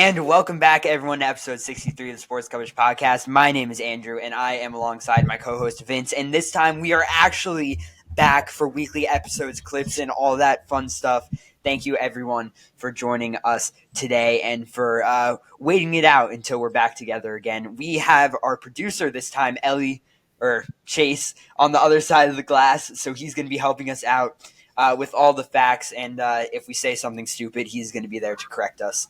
And welcome back, everyone, to episode 63 of the Sports Coverage Podcast. My name is Andrew, and I am alongside my co-host, Vince. And this time, we are actually back for weekly episodes, clips, and all that fun stuff. Thank you, everyone, for joining us today and for waiting it out until we're back together again. We have our producer this time, Chase, on the other side of the glass, so he's going to be helping us out with all the facts, and if we say something stupid, he's going to be there to correct us.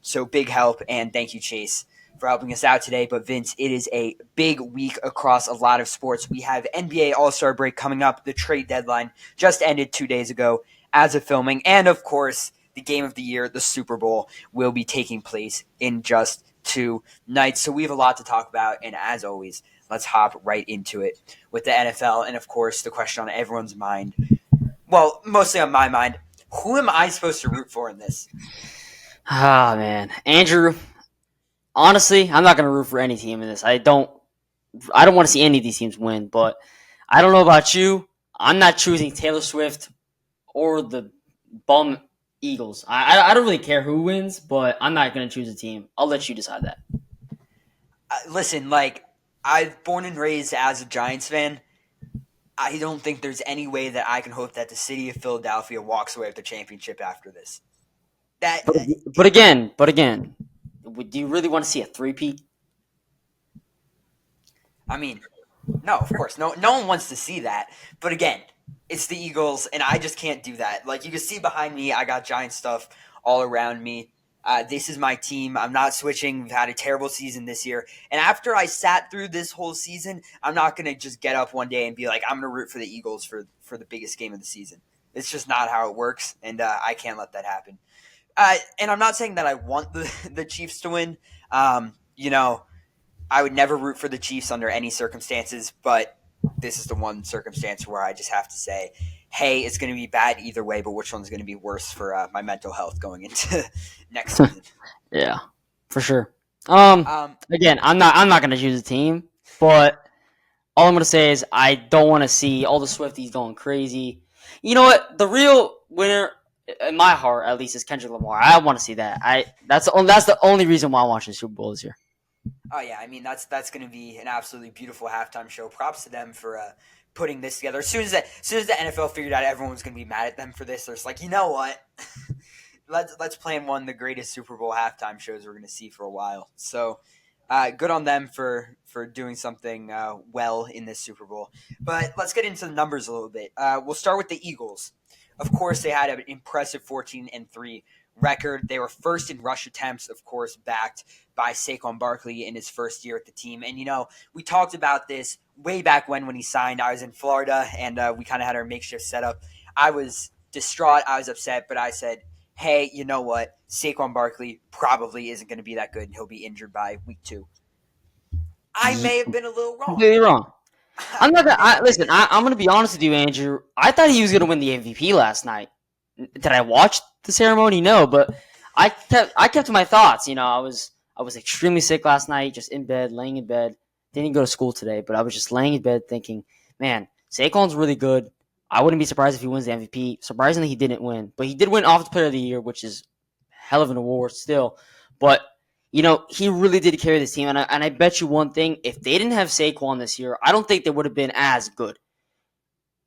So big help, and thank you, Chase, for helping us out today. But Vince, it is a big week across a lot of sports. We have NBA All-Star break coming up. The trade deadline just ended 2 days ago as of filming. And, of course, the game of the year, the Super Bowl, will be taking place in just 2 nights. So we have a lot to talk about, and as always, let's hop right into it with the NFL. And, of course, the question on everyone's mind, well, mostly on my mind, who am I supposed to root for in this? Ah, man. Andrew, honestly, I'm not going to root for any team in this. I don't want to see any of these teams win, but I don't know about you. I'm not choosing Taylor Swift or the bum Eagles. I don't really care who wins, but I'm not going to choose a team. I'll let you decide that. Listen, I've born and raised as a Giants fan. I don't think there's any way that I can hope that the city of Philadelphia walks away with the championship after this. But again, do you really want to see a three-peat? I mean, no, of course. No one wants to see that. But again, it's the Eagles, and I just can't do that. Like, you can see behind me, I got Giants stuff all around me. This is my team. I'm not switching. We've had a terrible season this year. And after I sat through this whole season, I'm not going to just get up one day and be like, I'm going to root for the Eagles for the biggest game of the season. It's just not how it works, and I can't let that happen. And I'm not saying that I want the Chiefs to win. I would never root for the Chiefs under any circumstances, but this is the one circumstance where I just have to say, hey, it's going to be bad either way, but which one's going to be worse for my mental health going into next season? Yeah, for sure. Again, I'm not going to choose a team, but all I'm going to say is I don't want to see all the Swifties going crazy. You know what? The real winner, in my heart at least, is Kendrick Lamar. I want to see that. That's the only reason why I'm watching the Super Bowl this year. Oh yeah, I mean that's going to be an absolutely beautiful halftime show. Props to them for putting this together. As soon as the NFL figured out everyone was going to be mad at them for this, they're just like, you know what? let's plan one of the greatest Super Bowl halftime shows we're going to see for a while. So good on them for doing something well in this Super Bowl. But let's get into the numbers a little bit. We'll start with the Eagles. Of course, they had an impressive 14-3 record. They were first in rush attempts, of course, backed by Saquon Barkley in his first year at the team. And, we talked about this way back when he signed. I was in Florida, and we kind of had our makeshift setup. I was distraught. I was upset, but I said, hey, you know what? Saquon Barkley probably isn't going to be that good, and he'll be injured by week 2. I may have been a little wrong. Completely wrong. I'm not gonna listen. I'm gonna be honest with you, Andrew. I thought he was gonna win the MVP last night. Did I watch the ceremony? No, but I kept to my thoughts. I was extremely sick last night, just in bed, laying in bed. Didn't go to school today, but I was just laying in bed thinking, man, Saquon's really good. I wouldn't be surprised if he wins the MVP. Surprisingly, he didn't win, but he did win Offensive Player of the Year, which is hell of an award still. But he really did carry this team, and I bet you one thing: if they didn't have Saquon this year, I don't think they would have been as good.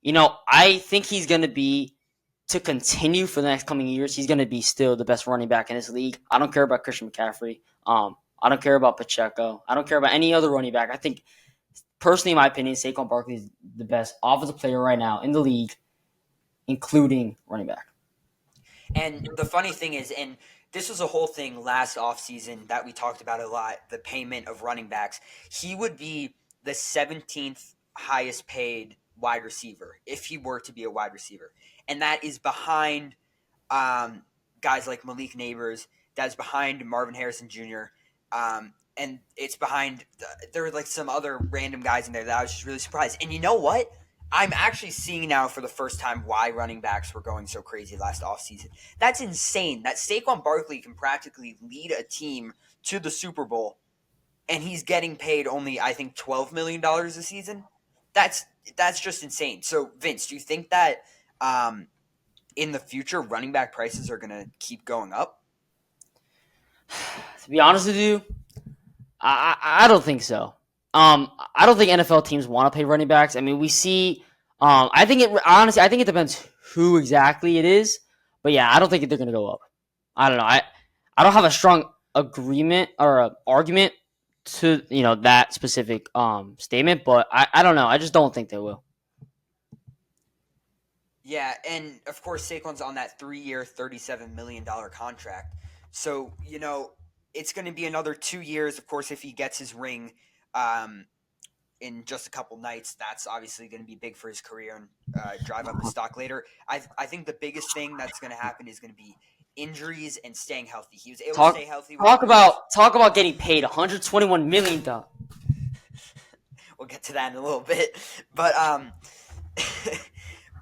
I think he's going to be, to continue for the next coming years, he's going to be still the best running back in this league. I don't care about Christian McCaffrey. I don't care about Pacheco. I don't care about any other running back. I think, personally, in my opinion, Saquon Barkley is the best offensive player right now in the league, including running back. And the funny thing is, and this was a whole thing last offseason that we talked about a lot, the payment of running backs. He would be the 17th highest paid wide receiver if he were to be a wide receiver. And that is behind guys like Malik Nabers. That's behind Marvin Harrison Jr. And it's behind there were some other random guys in there that I was just really surprised. And you know what? I'm actually seeing now for the first time why running backs were going so crazy last offseason. That's insane. That Saquon Barkley can practically lead a team to the Super Bowl, and he's getting paid only, I think, $12 million a season. That's just insane. So, Vince, do you think that in the future running back prices are going to keep going up? To be honest with you, I don't think so. I don't think NFL teams want to pay running backs. I mean, we see. I think it depends who exactly it is. But yeah, I don't think they're going to go up. I don't know. I don't have a strong agreement or argument to that specific statement, but I don't know. I just don't think they will. Yeah, and of course Saquon's on that 3-year, $37 million contract. So, it's going to be another 2 years. Of course, if he gets his ring in just a couple nights, that's obviously going to be big for his career and drive up his stock later. I think the biggest thing that's going to happen is going to be injuries and staying healthy. He was able to stay healthy. Talk about getting paid $121 million. We'll get to that in a little bit, but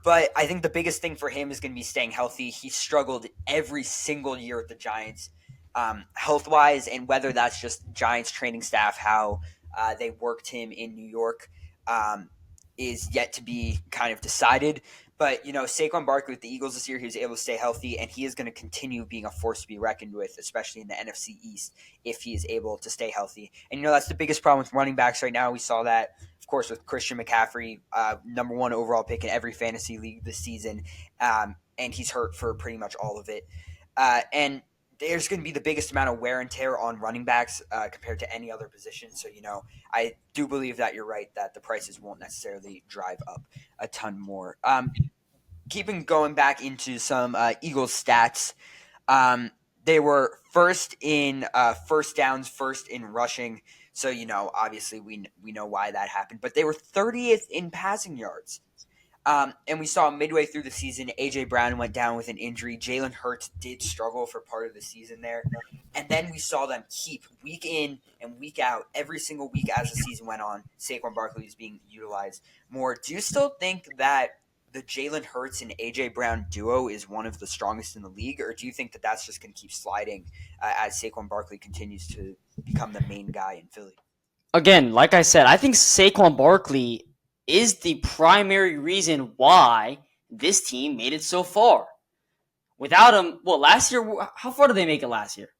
but I think the biggest thing for him is going to be staying healthy. He struggled every single year with the Giants, health-wise, and whether that's just Giants training staff, how they worked him in New York, is yet to be kind of decided. But, Saquon Barkley with the Eagles this year, he was able to stay healthy, and he is going to continue being a force to be reckoned with, especially in the NFC East, if he is able to stay healthy. And, that's the biggest problem with running backs right now. We saw that, of course, with Christian McCaffrey, number 1 overall pick in every fantasy league this season, and he's hurt for pretty much all of it. And there's going to be the biggest amount of wear and tear on running backs compared to any other position. So, I do believe that you're right that the prices won't necessarily drive up a ton more. Keeping going back into some Eagles stats, they were first in first downs, first in rushing. So, obviously we know why that happened. But they were 30th in passing yards. And we saw midway through the season, A.J. Brown went down with an injury. Jalen Hurts did struggle for part of the season there. And then we saw them keep week in and week out, every single week as the season went on, Saquon Barkley is being utilized more. Do you still think that the Jalen Hurts and A.J. Brown duo is one of the strongest in the league? Or do you think that that's just going to keep sliding as Saquon Barkley continues to become the main guy in Philly? Again, like I said, I think Saquon Barkley is the primary reason why this team made it so far. Without him, last year, how far did they make it last year?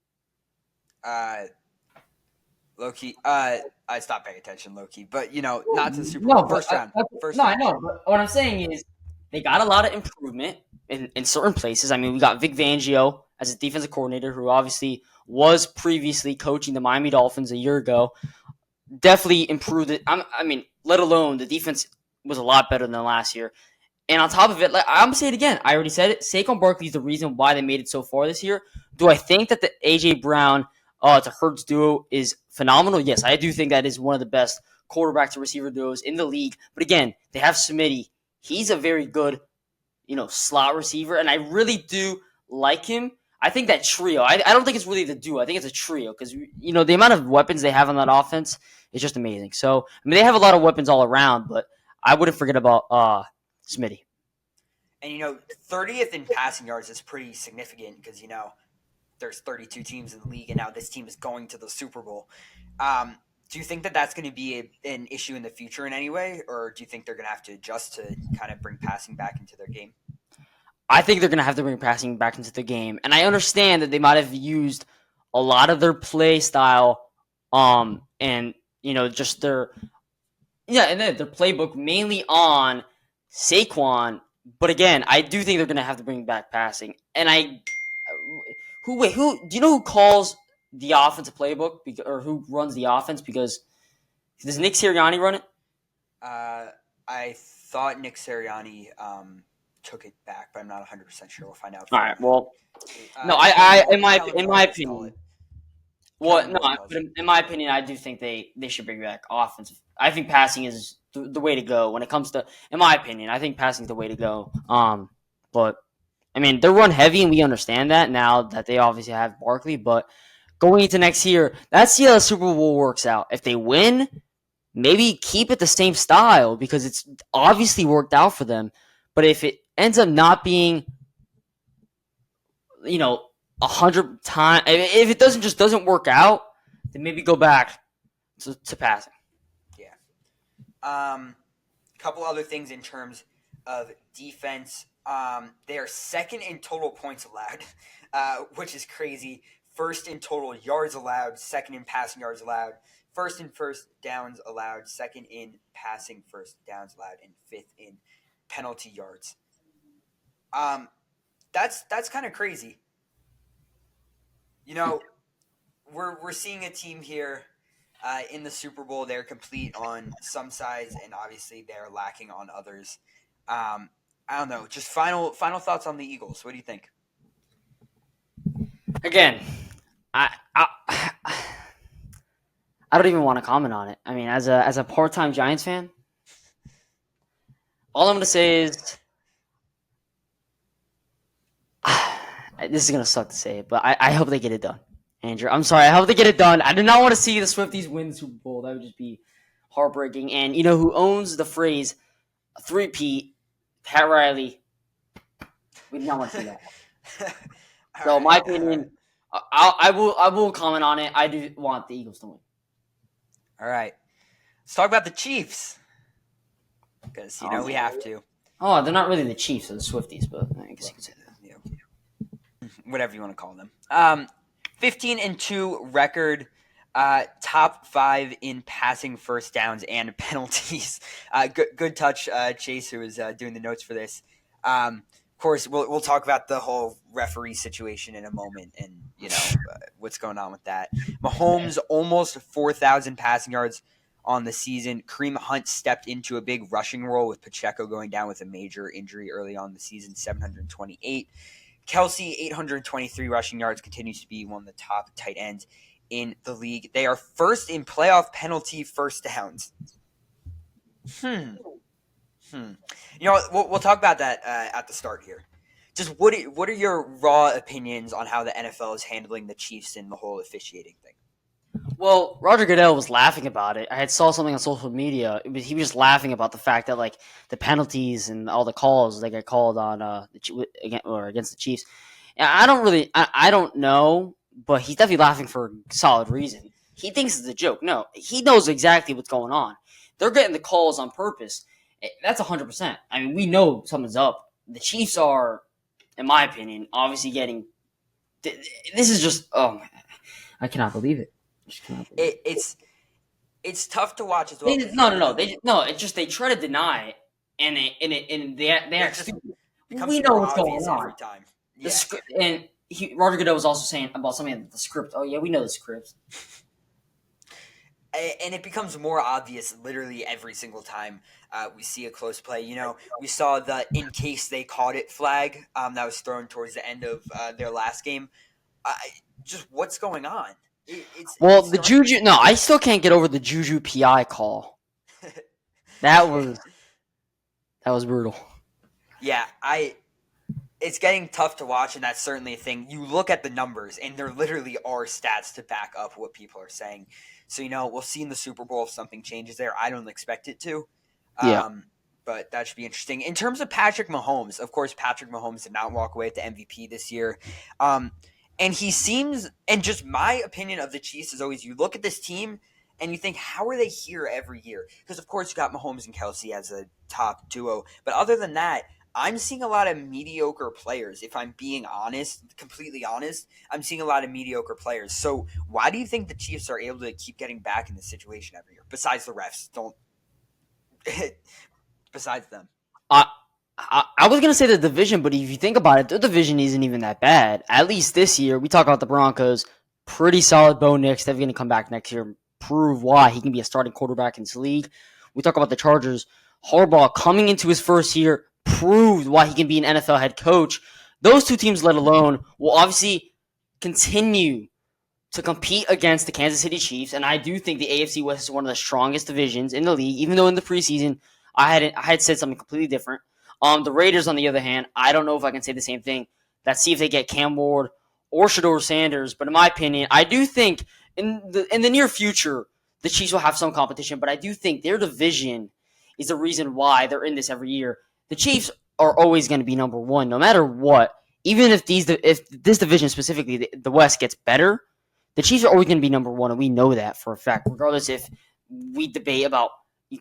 Low-key, I stopped paying attention, low-key. But, not to the Super Bowl. First round. I know. But what I'm saying is they got a lot of improvement in certain places. I mean, we got Vic Fangio as a defensive coordinator who obviously was previously coaching the Miami Dolphins a year ago. Definitely improved it. Let alone the defense was a lot better than last year. And on top of it, I'm going to say it again. I already said it. Saquon Barkley is the reason why they made it so far this year. Do I think that the A.J. Brown to Hurts duo is phenomenal? Yes, I do think that is one of the best quarterback to receiver duos in the league. But again, they have Smitty. He's a very good, slot receiver. And I really do like him. I think that trio, I don't think it's really the duo. I think it's a trio because, the amount of weapons they have on that offense is just amazing. So, they have a lot of weapons all around, but I wouldn't forget about Smitty. And, 30th in passing yards is pretty significant because, there's 32 teams in the league, and now this team is going to the Super Bowl. Do you think that that's going to be an issue in the future in any way, or do you think they're going to have to adjust to kind of bring passing back into their game? I think they're going to have to bring passing back into the game. And I understand that they might have used a lot of their play style and, just their playbook mainly on Saquon. But again, I do think they're going to have to bring back passing. And do you know who calls the offensive playbook or who runs the offense? Because does Nick Sirianni run it? I thought Nick Sirianni took it back, but I'm not 100% sure. We'll find out. All right. Well, no, in my opinion, in my opinion, I do think they should bring back offensive. I think passing is the way to go when it comes to. In my opinion, I think passing is the way to go. But they're run heavy, and we understand that now that they obviously have Barkley. But going into next year, let's see how the Super Bowl works out. If they win, maybe keep it the same style because it's obviously worked out for them. But if it ends up not being, 100 times, if it doesn't work out, then maybe go back to passing. Yeah. Couple other things in terms of defense. They are second in total points allowed, which is crazy. first in total yards allowed, second in passing yards allowed, first in first downs allowed, second in passing first downs allowed, and fifth in penalty yards. That's kind of crazy. You know, we're seeing a team here in the Super Bowl. They're complete on some sides, and obviously they're lacking on others. I don't know. Just final thoughts on the Eagles. What do you think? Again, I don't even want to comment on it. I mean, as a part-time Giants fan, all I'm gonna say is this is gonna suck to say it, but I hope they get it done. Andrew, I'm sorry. I hope they get it done. I do not want to see the Swifties win the Super Bowl. That would just be heartbreaking. And you know who owns the phrase "three-peat"? Pat Riley. We do not want to see that. So, my opinion, I will comment on it. I do want the Eagles to win. All right. Let's talk about the Chiefs. Because, we have to. Oh, they're not really the Chiefs, they're the Swifties, but I guess you could say that. Whatever you want to call them. 15-2 record. Top 5 in passing first downs and penalties. Good touch, Chase, who was doing the notes for this. Of course, we'll talk about the whole referee situation in a moment, and what's going on with that. Mahomes almost 4,000 passing yards on the season. Kareem Hunt stepped into a big rushing role with Pacheco going down with a major injury early on in the season. 728. Kelsey 823 rushing yards, continues to be one of the top tight ends in the league. They are first in playoff penalty first downs. We'll talk about that at the start here. Just what are your raw opinions on how the NFL is handling the Chiefs and the whole officiating thing? Well, Roger Goodell was laughing about it. I saw something on social media. He was just laughing about the fact that like the penalties and all the calls they get called on against the Chiefs. And I don't know, but he's definitely laughing for a solid reason. He thinks it's a joke. No, he knows exactly what's going on. They're getting the calls on purpose. That's 100%. I mean, we know something's up. The Chiefs are, in my opinion, obviously getting. This is just I cannot believe it. It's tough to watch as well. No. It's just they try to deny it, and they act stupid. We know what's going on every time. The script, and Roger Goodell was also saying about something the script. Oh yeah, we know the script. And it becomes more obvious literally every single time we see a close play. We saw the "in case they caught it" flag that was thrown towards the end of their last game. Just what's going on? The Juju. No, I still can't get over the Juju PI call. That was brutal. Yeah, it's getting tough to watch, and that's certainly a thing. You look at the numbers, and there literally are stats to back up what people are saying. So, we'll see in the Super Bowl if something changes there. I don't expect it to. But that should be interesting. In terms of Patrick Mahomes, of course, Patrick Mahomes did not walk away with the MVP this year. And he seems, and just my opinion of the Chiefs is always, you look at this team and you think, how are they here every year? Because, of course, you got Mahomes and Kelsey as a top duo. But other than that, I'm seeing a lot of mediocre players. If I'm being honest, completely honest, I'm seeing a lot of mediocre players. So why do you think the Chiefs are able to keep getting back in this situation every year? Besides the refs, besides them. I was going to say the division, but if you think about it, the division isn't even that bad. At least this year, we talk about the Broncos, pretty solid. Bo Nix, they're going to come back next year and prove why he can be a starting quarterback in this league. We talk about the Chargers. Harbaugh, coming into his first year, proved why he can be an NFL head coach. Those two teams, let alone, will obviously continue to compete against the Kansas City Chiefs. And I do think the AFC West is one of the strongest divisions in the league, even though in the preseason, I had said something completely different. The Raiders, on the other hand, I don't know if I can say the same thing. Let's see if they get Cam Ward or Shedeur Sanders. But in my opinion, I do think in the near future, the Chiefs will have some competition. But I do think their division is the reason why they're in this every year. The Chiefs are always going to be number one, no matter what. Even if this division specifically, the West gets better, the Chiefs are always going to be number one, and we know that for a fact. Regardless if we debate about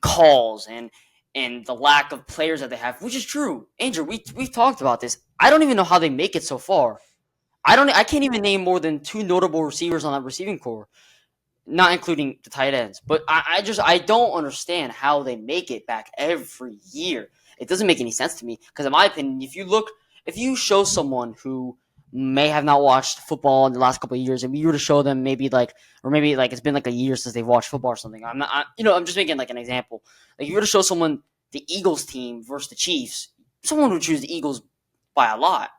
calls and the lack of players that they have, which is true. Andrew, we've talked about this. I don't even know how they make it so far. I can't even name more than two notable receivers on that receiving core, not including the tight ends. But I don't understand how they make it back every year. It doesn't make any sense to me because, in my opinion, if you show someone who may have not watched football in the last couple of years, and you were to show them maybe it's been like a year since they've watched football or something. I'm just making like an example. Like if you were to show someone the Eagles team versus the Chiefs, someone would choose the Eagles by a lot.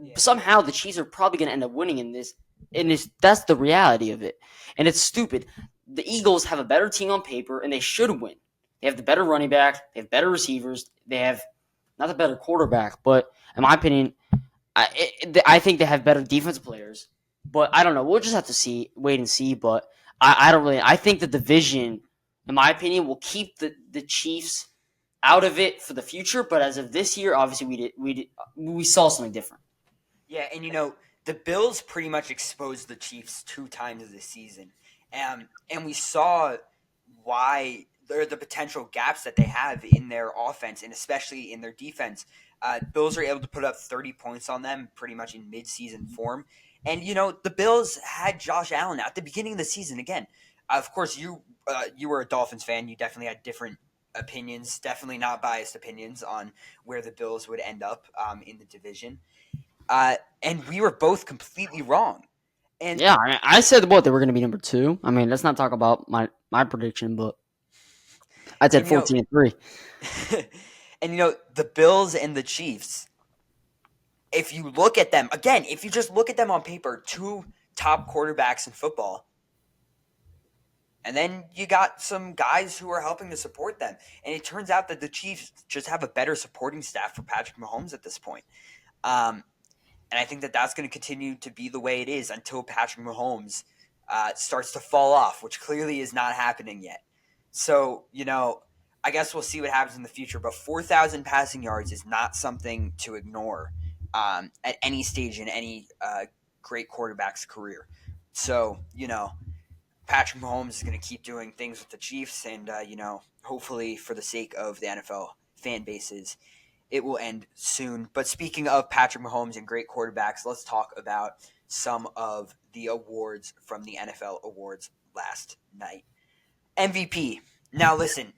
Yeah. Somehow the Chiefs are probably going to end up winning in this, and that's the reality of it. And it's stupid. The Eagles have a better team on paper, and they should win. They have the better running back. They have better receivers. They have not the better quarterback, but in my opinion, I think they have better defensive players. But I don't know. We'll just have to wait and see. But I don't really. I think the division, in my opinion, will keep the Chiefs out of it for the future. But as of this year, obviously we saw something different. Yeah, and the Bills pretty much exposed the Chiefs 2 times this season, and we saw why the potential gaps that they have in their offense and especially in their defense. Bills are able to put up 30 points on them pretty much in mid-season form, and the Bills had Josh Allen at the beginning of the season again. Of course, you were a Dolphins fan. You definitely had different opinions, definitely not biased opinions on where the Bills would end up in the division. And we were both completely wrong. And yeah, I said what they were going to be number 2. I mean, let's not talk about my prediction, but I said 14-3. And the Bills and the Chiefs. If you look at them again, if you just look at them on paper, 2 top quarterbacks in football, and then you got some guys who are helping to support them. And it turns out that the Chiefs just have a better supporting staff for Patrick Mahomes at this point. And I think that that's going to continue to be the way it is until Patrick Mahomes starts to fall off, which clearly is not happening yet. So, I guess we'll see what happens in the future. But 4,000 passing yards is not something to ignore at any stage in any great quarterback's career. So, Patrick Mahomes is going to keep doing things with the Chiefs, and hopefully for the sake of the NFL fan bases, it will end soon. But speaking of Patrick Mahomes and great quarterbacks, let's talk about some of the awards from the NFL awards last night. MVP. Now listen,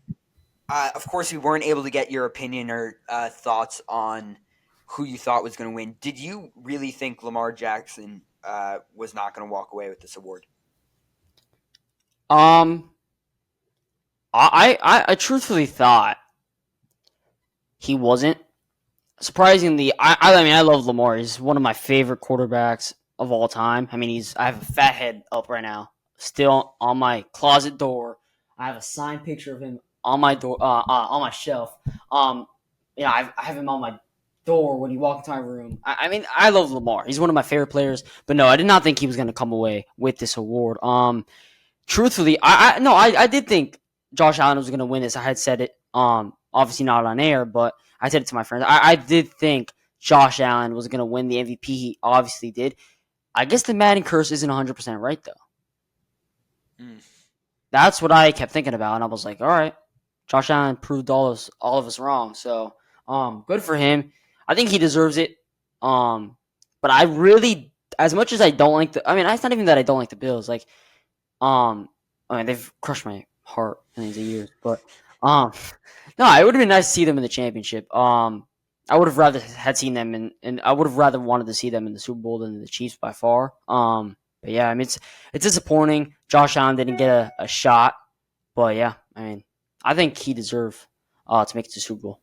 of course we weren't able to get your opinion or thoughts on who you thought was going to win. Did you really think Lamar Jackson was not going to walk away with this award? I truthfully thought he wasn't. Surprisingly, I mean, I love Lamar. He's one of my favorite quarterbacks of all time. I mean, I have a fat head up right now, still on my closet door. I have a signed picture of him on my door, on my shelf. I have him on my door when you walk into my room. I mean, I love Lamar. He's one of my favorite players. But no, I did not think he was going to come away with this award. Truthfully, I did think Josh Allen was going to win this. I had said it, obviously not on air, but I said it to my friends. I did think Josh Allen was going to win the MVP. He obviously did. I guess the Madden curse isn't 100% right, though. That's what I kept thinking about, and I was like, all right, Josh Allen proved all of us wrong. So, good for him. I think he deserves it. But I really, as much as I don't like it's not even that I don't like the Bills. Like, they've crushed my heart in these years, but no, it would have been nice to see them in the championship. I would have rather had seen them and I would have rather wanted to see them in the Super Bowl than the Chiefs by far. But yeah, I mean it's disappointing. Josh Allen didn't get a shot, but yeah, I mean I think he deserved to make it to the Super Bowl.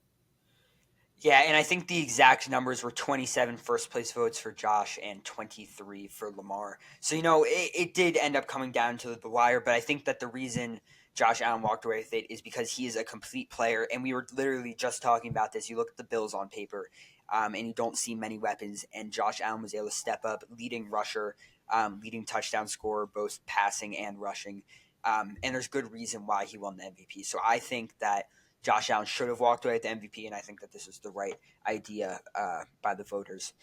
Yeah, and I think the exact numbers were 27 first-place votes for Josh and 23 for Lamar. So, it did end up coming down to the wire, but I think that the reason Josh Allen walked away with it is because he is a complete player, and we were literally just talking about this. You look at the Bills on paper, and you don't see many weapons, and Josh Allen was able to step up, leading rusher, leading touchdown scorer, both passing and rushing, and there's good reason why he won the MVP. So I think that Josh Allen should have walked away with the MVP, and I think that this is the right idea by the voters.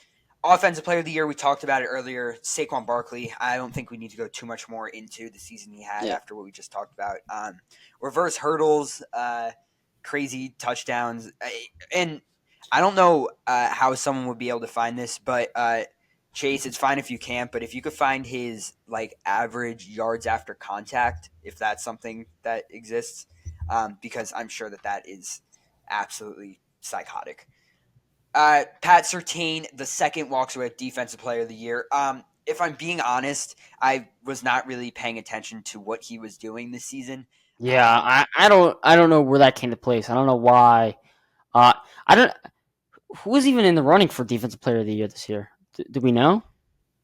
Offensive Player of the Year, we talked about it earlier. Saquon Barkley. I don't think we need to go too much more into the season he had after what we just talked about. Reverse hurdles, crazy touchdowns. And I don't know how someone would be able to find this, but Chase, it's fine if you can't, but if you could find his like average yards after contact, if that's something that exists, because I'm sure that is absolutely psychotic. Pat Surtain, the second, walks away with Defensive Player of the Year. If I'm being honest, I was not really paying attention to what he was doing this season. Yeah, I don't know where that came to place. I don't know why. I don't. Who was even in the running for Defensive Player of the Year this year? Do we know?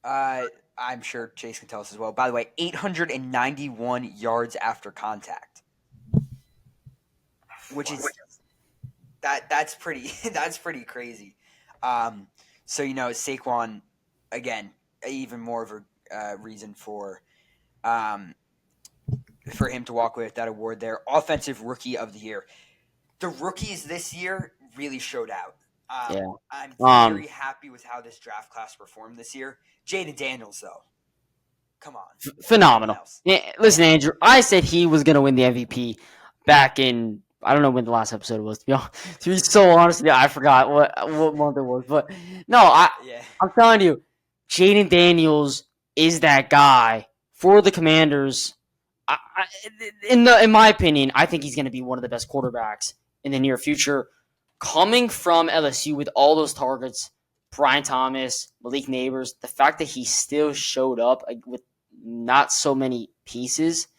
I'm sure Chase can tell us as well. By the way, 891 yards after contact, which is that's pretty that's pretty crazy. So Saquon, again, even more of a reason for him to walk away with that award there. Offensive Rookie of the Year. The rookies this year really showed out. Yeah. I'm very happy with how this draft class performed this year. Jaden Daniels, though, come on, phenomenal. Yeah, listen, Andrew, I said he was going to win the MVP back in, I don't know when the last episode was, to be so honest with you, I forgot what month it was. But no, I'm telling you, Jaden Daniels is that guy for the Commanders. In my opinion, I think he's going to be one of the best quarterbacks in the near future. Coming from LSU with all those targets, Brian Thomas, Malik Neighbors, the fact that he still showed up with not so many pieces,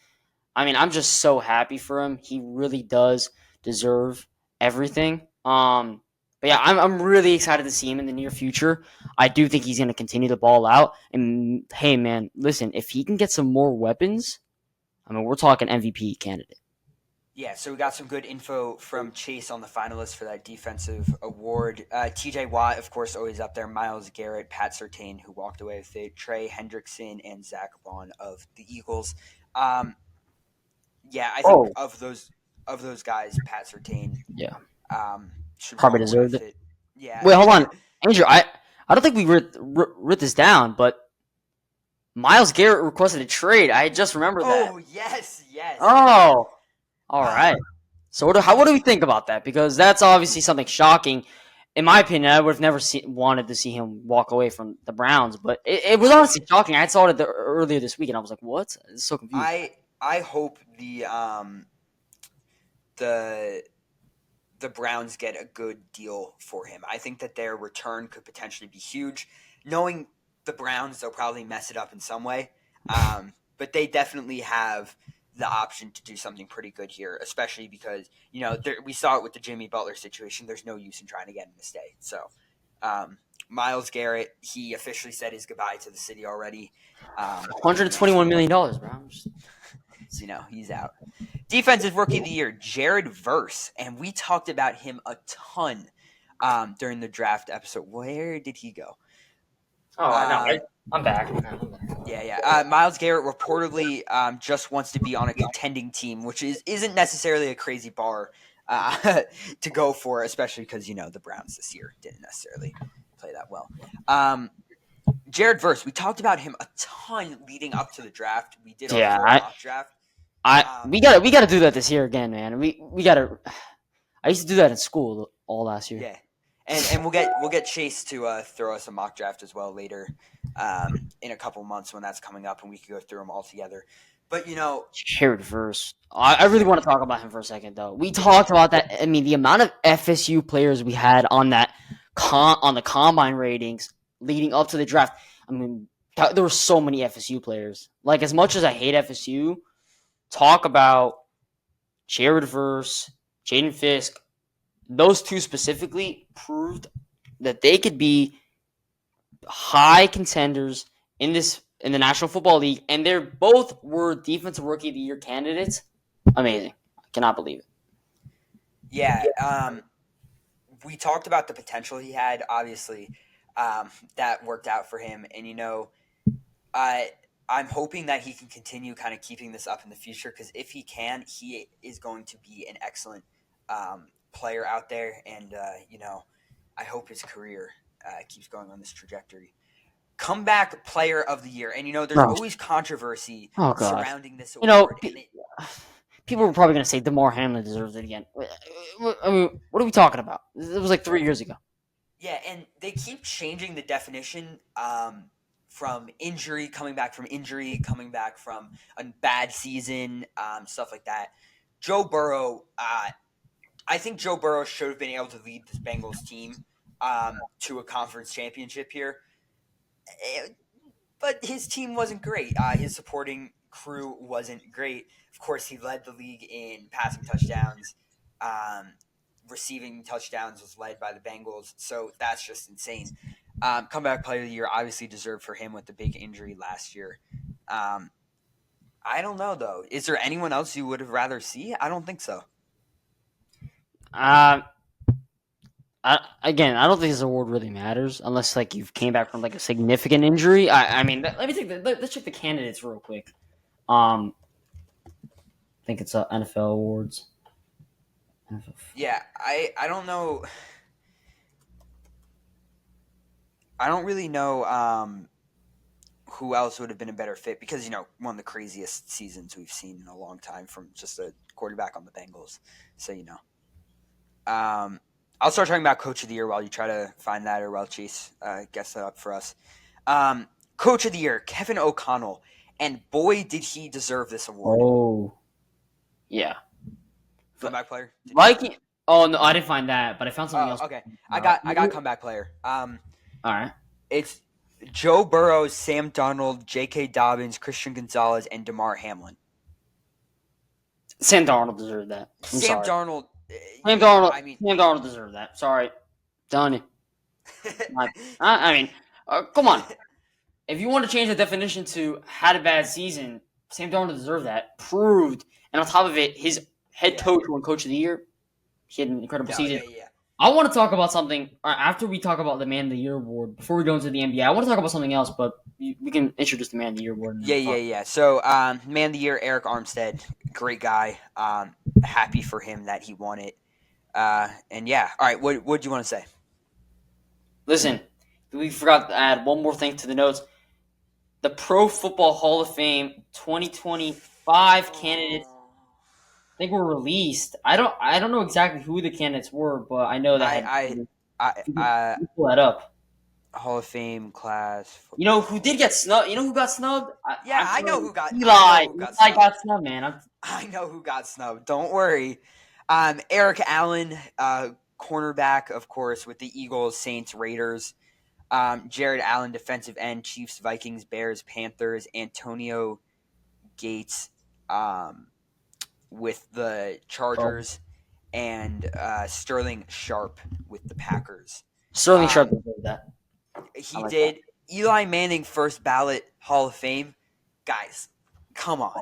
I mean, I'm just so happy for him. He really does deserve everything. But yeah, I'm really excited to see him in the near future. I do think he's going to continue to ball out. And hey, man, listen, if he can get some more weapons, I mean, we're talking MVP candidate. Yeah, so we got some good info from Chase on the finalists for that defensive award. TJ Watt, of course, always up there. Myles Garrett, Pat Surtain, who walked away with it. Trey Hendrickson and Zach Vaughn of the Eagles. I think of those guys, Pat Surtain, should probably deserved it. Yeah. Wait, hold on, Andrew. I don't think we wrote this down, but Myles Garrett requested a trade. I just remembered that. Oh yes. Oh. All right. So what do we think about that? Because that's obviously something shocking. In my opinion, I would have never wanted to see him walk away from the Browns, but it was honestly shocking. I saw it earlier this week, and I was like, "What?" It's so confusing. I hope the Browns get a good deal for him. I think that their return could potentially be huge. Knowing the Browns, they'll probably mess it up in some way, but they definitely have the option to do something pretty good here, especially because, we saw it with the Jimmy Butler situation. There's no use in trying to get him to stay. So, Myles Garrett, he officially said his goodbye to the city already. $121 million, bro. He's out. Defensive Rookie of the Year, Jared Verse, and we talked about him a ton during the draft episode. Where did he go? Oh, no, I'm back. Yeah. Myles Garrett reportedly just wants to be on a contending team, which isn't necessarily a crazy bar to go for, especially because, the Browns this year didn't necessarily play that well. Jared Verse, we talked about him a ton leading up to the draft. We did a mock draft. We gotta do that this year again, man. We gotta. I used to do that in school all last year. Yeah. And we'll get Chase to throw us a mock draft as well later in a couple months when that's coming up, and we can go through them all together. But Jared Verse. I really want to talk about him for a second, though. We talked about that. I mean, the amount of FSU players we had on that on the combine ratings leading up to the draft. I mean, there were so many FSU players. Like, as much as I hate FSU, talk about Jared Verse, Jaden Fisk. Those two specifically proved that they could be high contenders in the National Football League, and they both were Defensive Rookie of the Year candidates. Amazing. I cannot believe it. Yeah. We talked about the potential he had. Obviously, that worked out for him. And, I'm hoping that he can continue kind of keeping this up in the future, because if he can, he is going to be an excellent player out there, and I hope his career keeps going on this trajectory. Comeback Player of the Year, and there's always controversy surrounding this award. People were probably going to say DeMar Hamlin deserves it again. I mean, what are we talking about? It was like 3 years ago. Yeah, and they keep changing the definition from injury, coming back from injury, coming back from a bad season, stuff like that. Joe Burrow, I think Joe Burrow should have been able to lead this Bengals team to a conference championship here. But his team wasn't great. His supporting crew wasn't great. Of course, he led the league in passing touchdowns. Um, Receiving touchdowns was led by the Bengals, so that's just insane. Comeback player of the year obviously deserved for him with the big injury last year. Um, I don't know though. Is there anyone else you would have rather see? I don't think so. Uh, I don't think this award really matters unless like you've came back from like a significant injury. I mean, let's check the candidates real quick. I think it's NFL awards. Yeah, I don't know. I don't really know who else would have been a better fit because one of the craziest seasons we've seen in a long time from just a quarterback on the Bengals. So I'll start talking about Coach of the Year while you try to find that, or while Chase gets that up for us. Coach of the Year, Kevin O'Connell, and boy did he deserve this award. Oh, yeah. Comeback player. Viking. Oh no, I didn't find that, but I found something else. Okay, I got comeback player. All right. It's Joe Burrow, Sam Darnold, J.K. Dobbins, Christian Gonzalez, and DeMar Hamlin. Sam Darnold deserved that. Sam Darnold. Sam Darnold. Sam Darnold deserved that. Sorry, Donnie. I mean, come on. If you want to change the definition to had a bad season, Sam Darnold deserved that. Proved, and on top of it, his head coach won Coach of the Year. He had an incredible season. Yeah. I want to talk about something after we talk about the Man of the Year award. Before we go into the NBA, I want to talk about something else, but we can introduce the Man of the Year award. Yeah. So, Man of the Year, Eric Armstead, great guy. Happy for him that he won it. And yeah, all right. What do you want to say? Listen, we forgot to add one more thing to the notes. The Pro Football Hall of Fame 2025 candidates, I think, were released. I don't know exactly who the candidates were, but I know that I pull that up. Hall of Fame class. Football. You know who did get snubbed? You know who got snubbed? I know who got Eli. Eli got snubbed, man. I know who got snubbed. Don't worry. Eric Allen, cornerback, of course, with the Eagles, Saints, Raiders. Jared Allen, defensive end, Chiefs, Vikings, Bears, Panthers. Antonio Gates, with the Chargers, and Sterling Sharp with the Packers. Sterling Sharp deserved that. He did. That. Eli Manning, first ballot Hall of Fame. Guys, come on.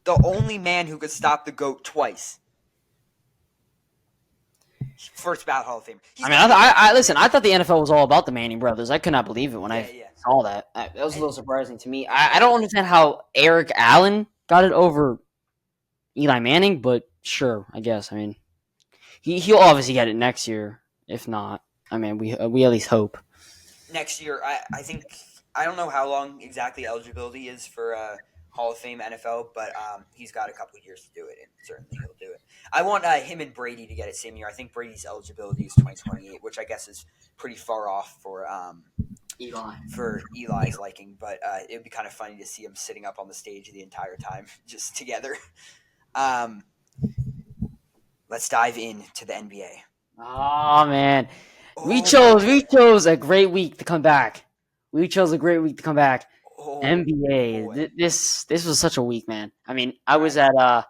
The only man who could stop the GOAT twice. First ballot Hall of Fame. I listen. I thought the NFL was all about the Manning brothers. I could not believe it when I saw that. That was a little surprising to me. I don't understand how Eric Allen got it over Eli Manning, but sure, I guess. I mean, he'll obviously get it next year. If not, I mean, we at least hope. Next year, I think, I don't know how long exactly eligibility is for Hall of Fame NFL, but he's got a couple of years to do it, and certainly he'll do it. I want him and Brady to get it same year. I think Brady's eligibility is 2028, which I guess is pretty far off for Eli's liking, but it would be kind of funny to see him sitting up on the stage the entire time, just together. Let's dive into the NBA. Oh man, we chose a great week to come back. NBA. This was such a week, man. I mean, I was at a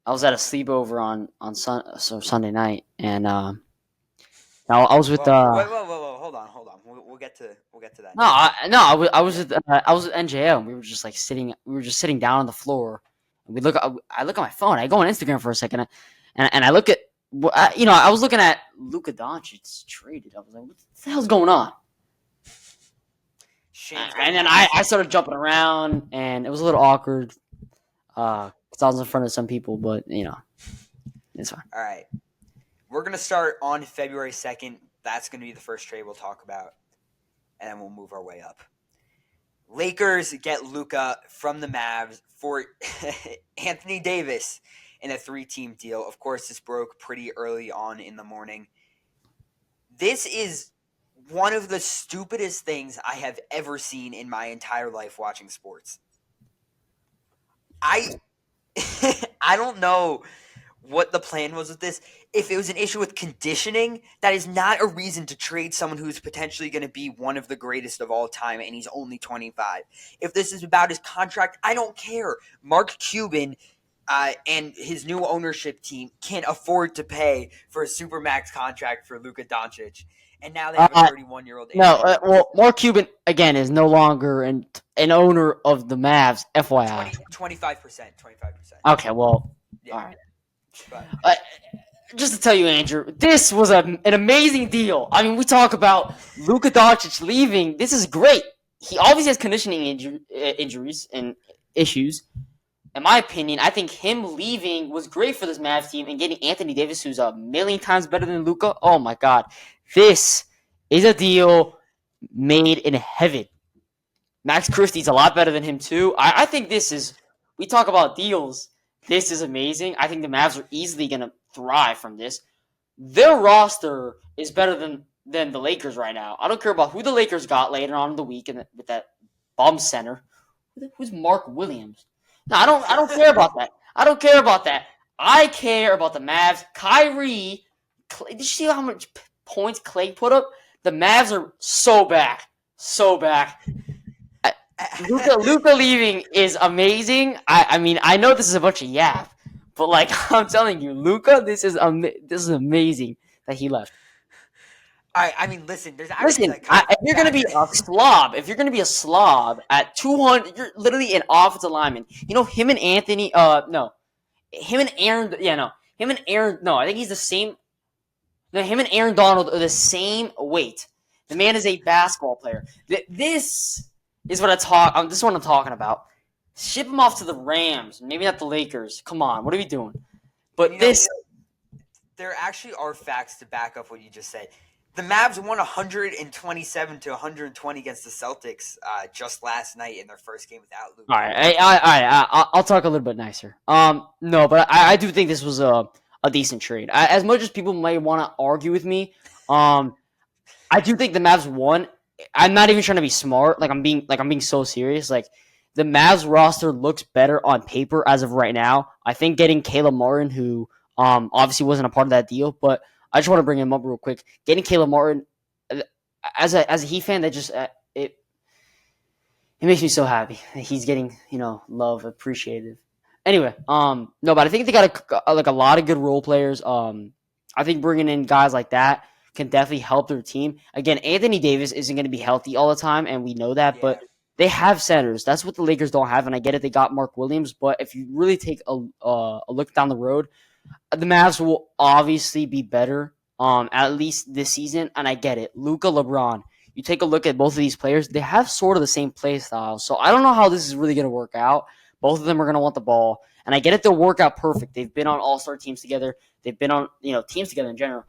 sleepover on Sunday night, and I was with. Whoa! Hold on. We'll get to that. I was with NJO, and we were just sitting down on the floor. And I look at my phone. I go on Instagram for a second, and I look at. I was looking at Luka Doncic traded. I was like, what the hell's going on? And then I started jumping around, and it was a little awkward because I was in front of some people, but, it's fine. All right. We're going to start on February 2nd. That's going to be the first trade we'll talk about, and then we'll move our way up. Lakers get Luka from the Mavs for Anthony Davis in a 3-team deal. Of course, this broke pretty early on in the morning. This is one of the stupidest things I have ever seen in my entire life watching sports. I I don't know what the plan was with this. If it was an issue with conditioning, that is not a reason to trade someone who's potentially going to be one of the greatest of all time and he's only 25. If this is about his contract, I don't care. Mark Cuban and his new ownership team can't afford to pay for a supermax contract for Luka Doncic. And now they have a 31-year-old. Well, Mark Cuban, again, is no longer an owner of the Mavs, FYI. 25%. Okay, well, Yeah. all right. But Just to tell you, Andrew, this was an amazing deal. I mean, we talk about Luka Doncic leaving. This is great. He obviously has conditioning injuries and issues. In my opinion, I think him leaving was great for this Mavs team, and getting Anthony Davis, who's a million times better than Luka. Oh my God, this is a deal made in heaven. Max Christie's a lot better than him too. I think this is. We talk about deals. This is amazing. I think the Mavs are easily going to thrive from this. Their roster is better than the Lakers right now. I don't care about who the Lakers got later on in the week with that bum center. Who's Mark Williams? No, I don't care about that. I don't care about that. I care about the Mavs. Kyrie, did you see how much points Clay put up? The Mavs are so back. So back. Luka leaving is amazing. I mean, I know this is a bunch of yap, but like I'm telling you, Luka, this is amazing that he left. I mean, listen. There's actually if you're gonna be a slob at 200, you're literally an offensive lineman. You know him and Anthony. No, him and Aaron. Yeah, no, him and Aaron. No, I think he's the same. No, him and Aaron Donald are the same weight. The man is a basketball player. This is what this is what I'm talking about. Ship him off to the Rams, maybe not the Lakers. Come on, what are we doing? But there actually are facts to back up what you just said. The Mavs won 127 to 120 against the Celtics just last night in their first game without Luka. All right, I'll talk a little bit nicer. No, but I do think this was a decent trade. As much as people might want to argue with me, I do think the Mavs won. I'm not even trying to be smart. I'm being so serious. Like, the Mavs roster looks better on paper as of right now. I think getting Caleb Martin, who obviously wasn't a part of that deal, but I just want to bring him up real quick. Getting Caleb Martin as a Heat fan, that just it makes me so happy. He's getting love, appreciated. Anyway, no, but I think they got a lot of good role players. I think bringing in guys like that can definitely help their team. Again, Anthony Davis isn't going to be healthy all the time, and we know that, but they have centers. That's what the Lakers don't have, and I get it. They got Mark Williams, but if you really take a look down the road, the Mavs will obviously be better, at least this season, and I get it. Luka, LeBron, you take a look at both of these players, they have sort of the same play style, so I don't know how this is really going to work out. Both of them are going to want the ball, and I get it. They'll work out perfect. They've been on all-star teams together. They've been on teams together in general.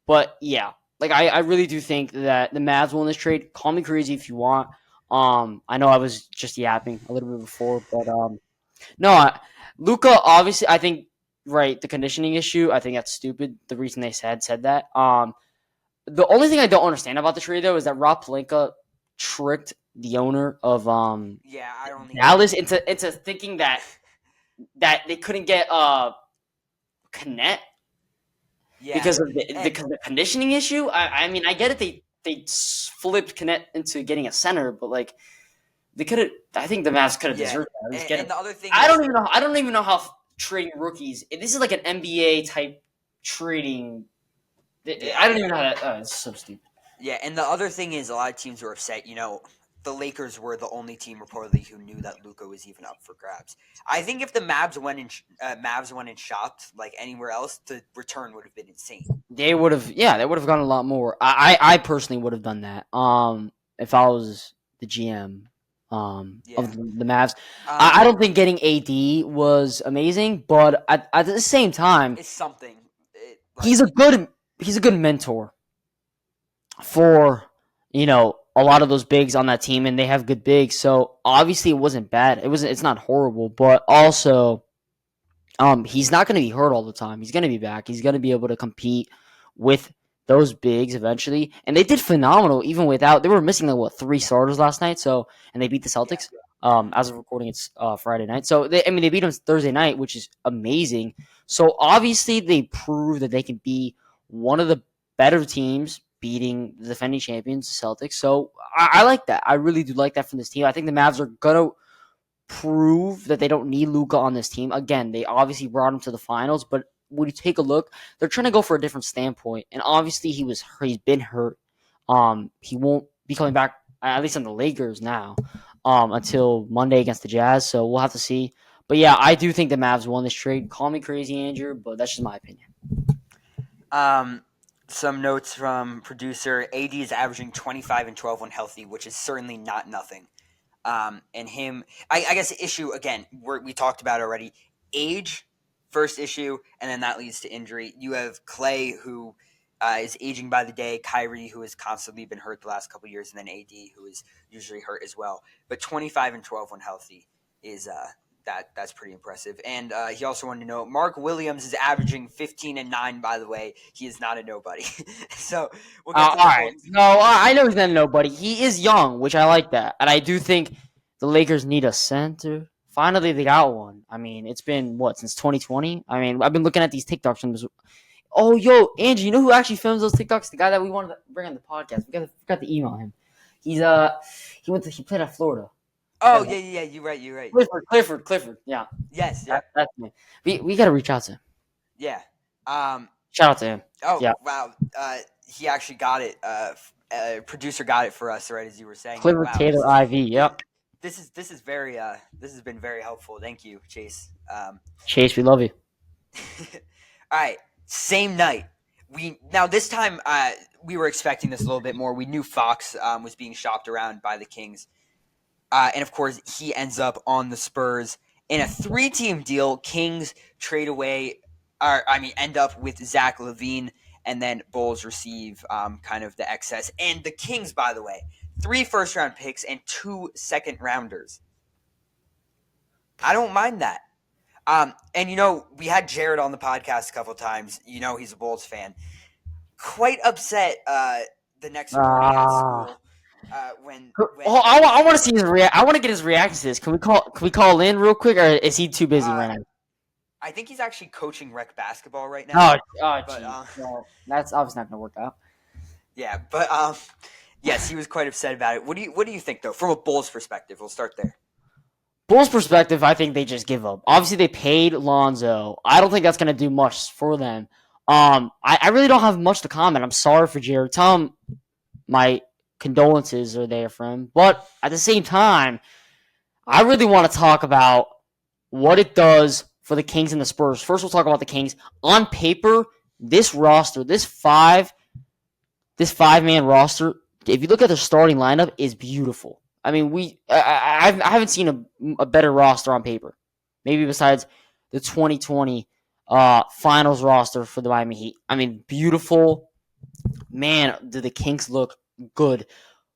But yeah, I really do think that the Mavs won this trade. Call me crazy if you want. I know I was just yapping a little bit before, but no, Luka, obviously, I think, right, the conditioning issue, I think that's stupid. The reason they said that. The only thing I don't understand about the trade, though, is that Rob Pelinka tricked the owner of Dallas into thinking that they couldn't get Knet because of the conditioning issue. I mean, I get it. They flipped Knet into getting a center, but they could have. I think the Mavs could have deserved that. And the other thing, I don't even know how trading rookies. This is like an NBA type trading. I don't even know how that. It's so stupid. Yeah, and the other thing is, a lot of teams were upset. The Lakers were the only team reportedly who knew that Luka was even up for grabs. I think if the Mavs went and shopped like anywhere else, the return would have been insane. They would have gotten a lot more. I personally would have done that. If I was the GM of the Mavs, I don't think getting AD was amazing, but at the same time, it's something. He's a good mentor for a lot of those bigs on that team, and they have good bigs. So obviously, it wasn't bad. It's not horrible, but also, he's not going to be hurt all the time. He's going to be back. He's going to be able to compete with those bigs eventually, and they did phenomenal even without. They were missing 3 starters last night, and they beat the Celtics. As of recording, it's Friday night. So they beat them Thursday night, which is amazing. So obviously they proved that they can be one of the better teams, beating the defending champions, the Celtics. So I like that. I really do like that from this team. I think the Mavs are gonna prove that they don't need Luka on this team. Again, they obviously brought him to the finals, but when you take a look, they're trying to go for a different standpoint. And obviously he's been hurt. He won't be coming back, at least on the Lakers now, until Monday against the Jazz. So we'll have to see. But yeah, I do think the Mavs won this trade. Call me crazy, Andrew, but that's just my opinion. Some notes from producer. AD is averaging 25 and 12 when healthy, which is certainly not nothing. And him, I guess the issue, again, we talked about already, age, first issue, and then that leads to injury. You have Clay, who is aging by the day, Kyrie, who has constantly been hurt the last couple of years, and then AD, who is usually hurt as well. But 25 and 12 when healthy is that's pretty impressive. And he also wanted to know, Mark Williams is averaging 15 and 9, by the way. He is not a nobody. So we'll get to all right. No, I know he's not a nobody. He is young, which I like that. And I do think the Lakers need a center. Finally, they got one. I mean, it's been, since 2020? I mean, I've been looking at these TikToks from this. Oh, yo, Angie, you know who actually films those TikToks? The guy that we wanted to bring on the podcast. We got to email him. He played at Florida. Oh, yeah, you're right. Clifford, yeah. Yes, yeah. That's me. We got to reach out to him. Yeah. Shout out to him. Oh, yeah. Wow. He actually got it. Producer got it for us, right as you were saying. Clifford Taylor IV, yep. This is very this has been very helpful. Thank you, Chase. Chase, we love you. All right. Same night. This time we were expecting this a little bit more. We knew Fox was being shopped around by the Kings. And of course, he ends up on the Spurs in a 3-team deal. Kings end up with Zach LaVine, and then Bulls receive kind of the excess. And the Kings, by the way, 3 first-round picks and 2 second-rounders. I don't mind that. And, we had Jared on the podcast a couple times. He's a Bulls fan. Quite upset the next morning at school. I want to see his I want to get his reaction to this. Can we call in real quick, or is he too busy right now? I think he's actually coaching rec basketball right now. No, that's obviously not going to work out. Yeah, but yes, he was quite upset about it. What do you think though, from a Bulls perspective? We'll start there. Bulls perspective, I think they just give up. Obviously, they paid Lonzo. I don't think that's going to do much for them. I really don't have much to comment. I'm sorry for Jared. Tell him my condolences are there for him. But at the same time, I really want to talk about what it does for the Kings and the Spurs. First, we'll talk about the Kings. On paper, this roster, this five-man roster, if you look at the starting lineup, is beautiful. I mean, I haven't seen a better roster on paper. Maybe besides the 2020 finals roster for the Miami Heat. I mean, beautiful. Man, do the Kings look good.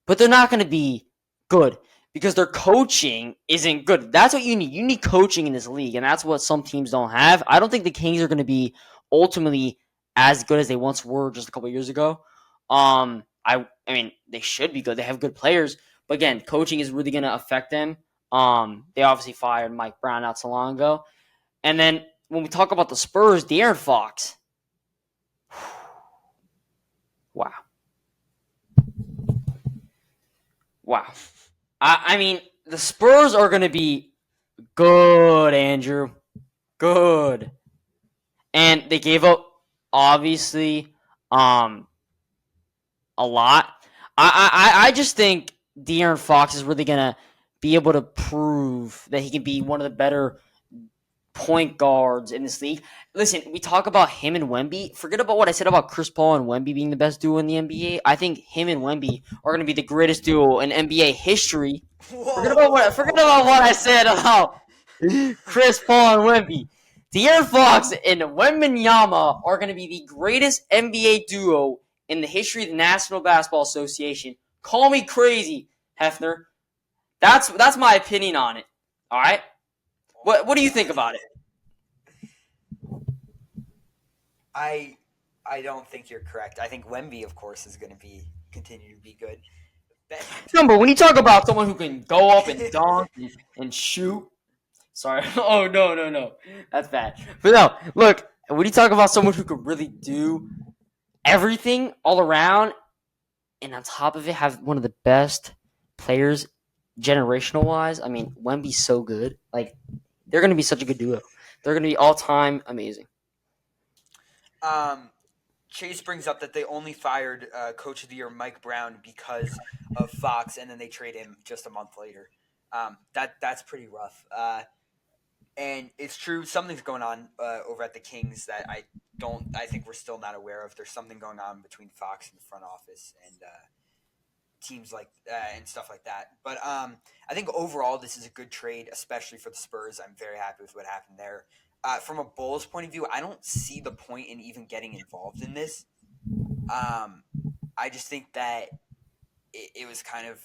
But they're not going to be good because their coaching isn't good. That's what you need. You need coaching in this league, and that's what some teams don't have. I don't think the Kings are going to be ultimately as good as they once were just a couple of years ago. I mean, they should be good. They have good players. But again, coaching is really going to affect them. They obviously fired Mike Brown not so long ago. And then when we talk about the Spurs, De'Aaron Fox. Wow. I mean, the Spurs are going to be good, Andrew. Good. And they gave up, obviously, a lot. I just think De'Aaron Fox is really going to be able to prove that he can be one of the better point guards in this league. Listen, we talk about him and Wemby. Forget about what I said about Chris Paul and Wemby being the best duo in the NBA. I think him and Wemby are going to be the greatest duo in NBA history. Forget about what I said about Chris Paul and Wemby. De'Aaron Fox and Wembanyama are going to be the greatest NBA duo in the history of the National Basketball Association. Call me crazy, Hefner. That's my opinion on it. All right? What do you think about it? I I don't think you're correct. I think Wemby, of course, is going to continue to be good. No, but when you talk about someone who can go up and dunk and shoot, sorry. Oh no, that's bad. But no, look, when you talk about someone who could really do everything all around, and on top of it, have one of the best players, generational wise. I mean, Wemby's so good. Like, they're going to be such a good duo. They're going to be all time amazing. Chase brings up that they only fired Coach of the Year Mike Brown because of Fox, and then they trade him just a month later. That's pretty rough. And it's true, something's going on over at the Kings that I think we're still not aware of. There's something going on between Fox and the front office and teams like and stuff like that. But I think overall this is a good trade, especially for the Spurs. I'm very happy with what happened there. From a Bulls point of view, I don't see the point in even getting involved in this. I just think that it was kind of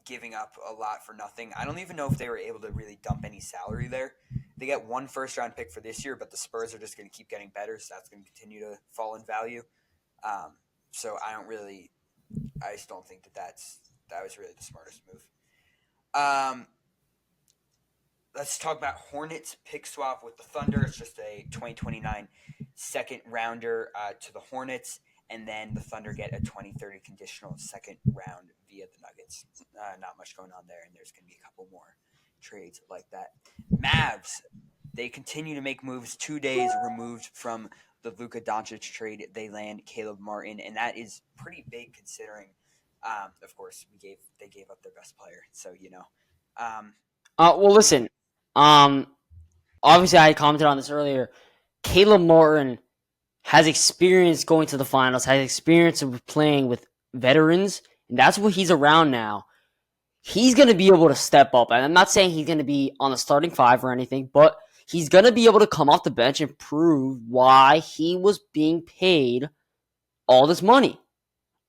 giving up a lot for nothing. I don't even know if they were able to really dump any salary there. They get 1 first-round pick for this year, but the Spurs are just going to keep getting better, so that's going to continue to fall in value. So I just don't think that was really the smartest move. Let's talk about Hornets pick swap with the Thunder. It's just a 2029 second rounder to the Hornets, and then the Thunder get a 2030 conditional second round via the Nuggets. Not much going on there, and there's going to be a couple more trades like that. Mavs, they continue to make moves. 2 days removed from the Luka Doncic trade, they land Caleb Martin, and that is pretty big considering, of course, they gave up their best player. So, Well, listen. Obviously, I commented on this earlier. Caleb Martin has experience going to the finals, has experience of playing with veterans, and that's what he's around now. He's going to be able to step up. And I'm not saying he's going to be on the starting 5 or anything, but he's going to be able to come off the bench and prove why he was being paid all this money.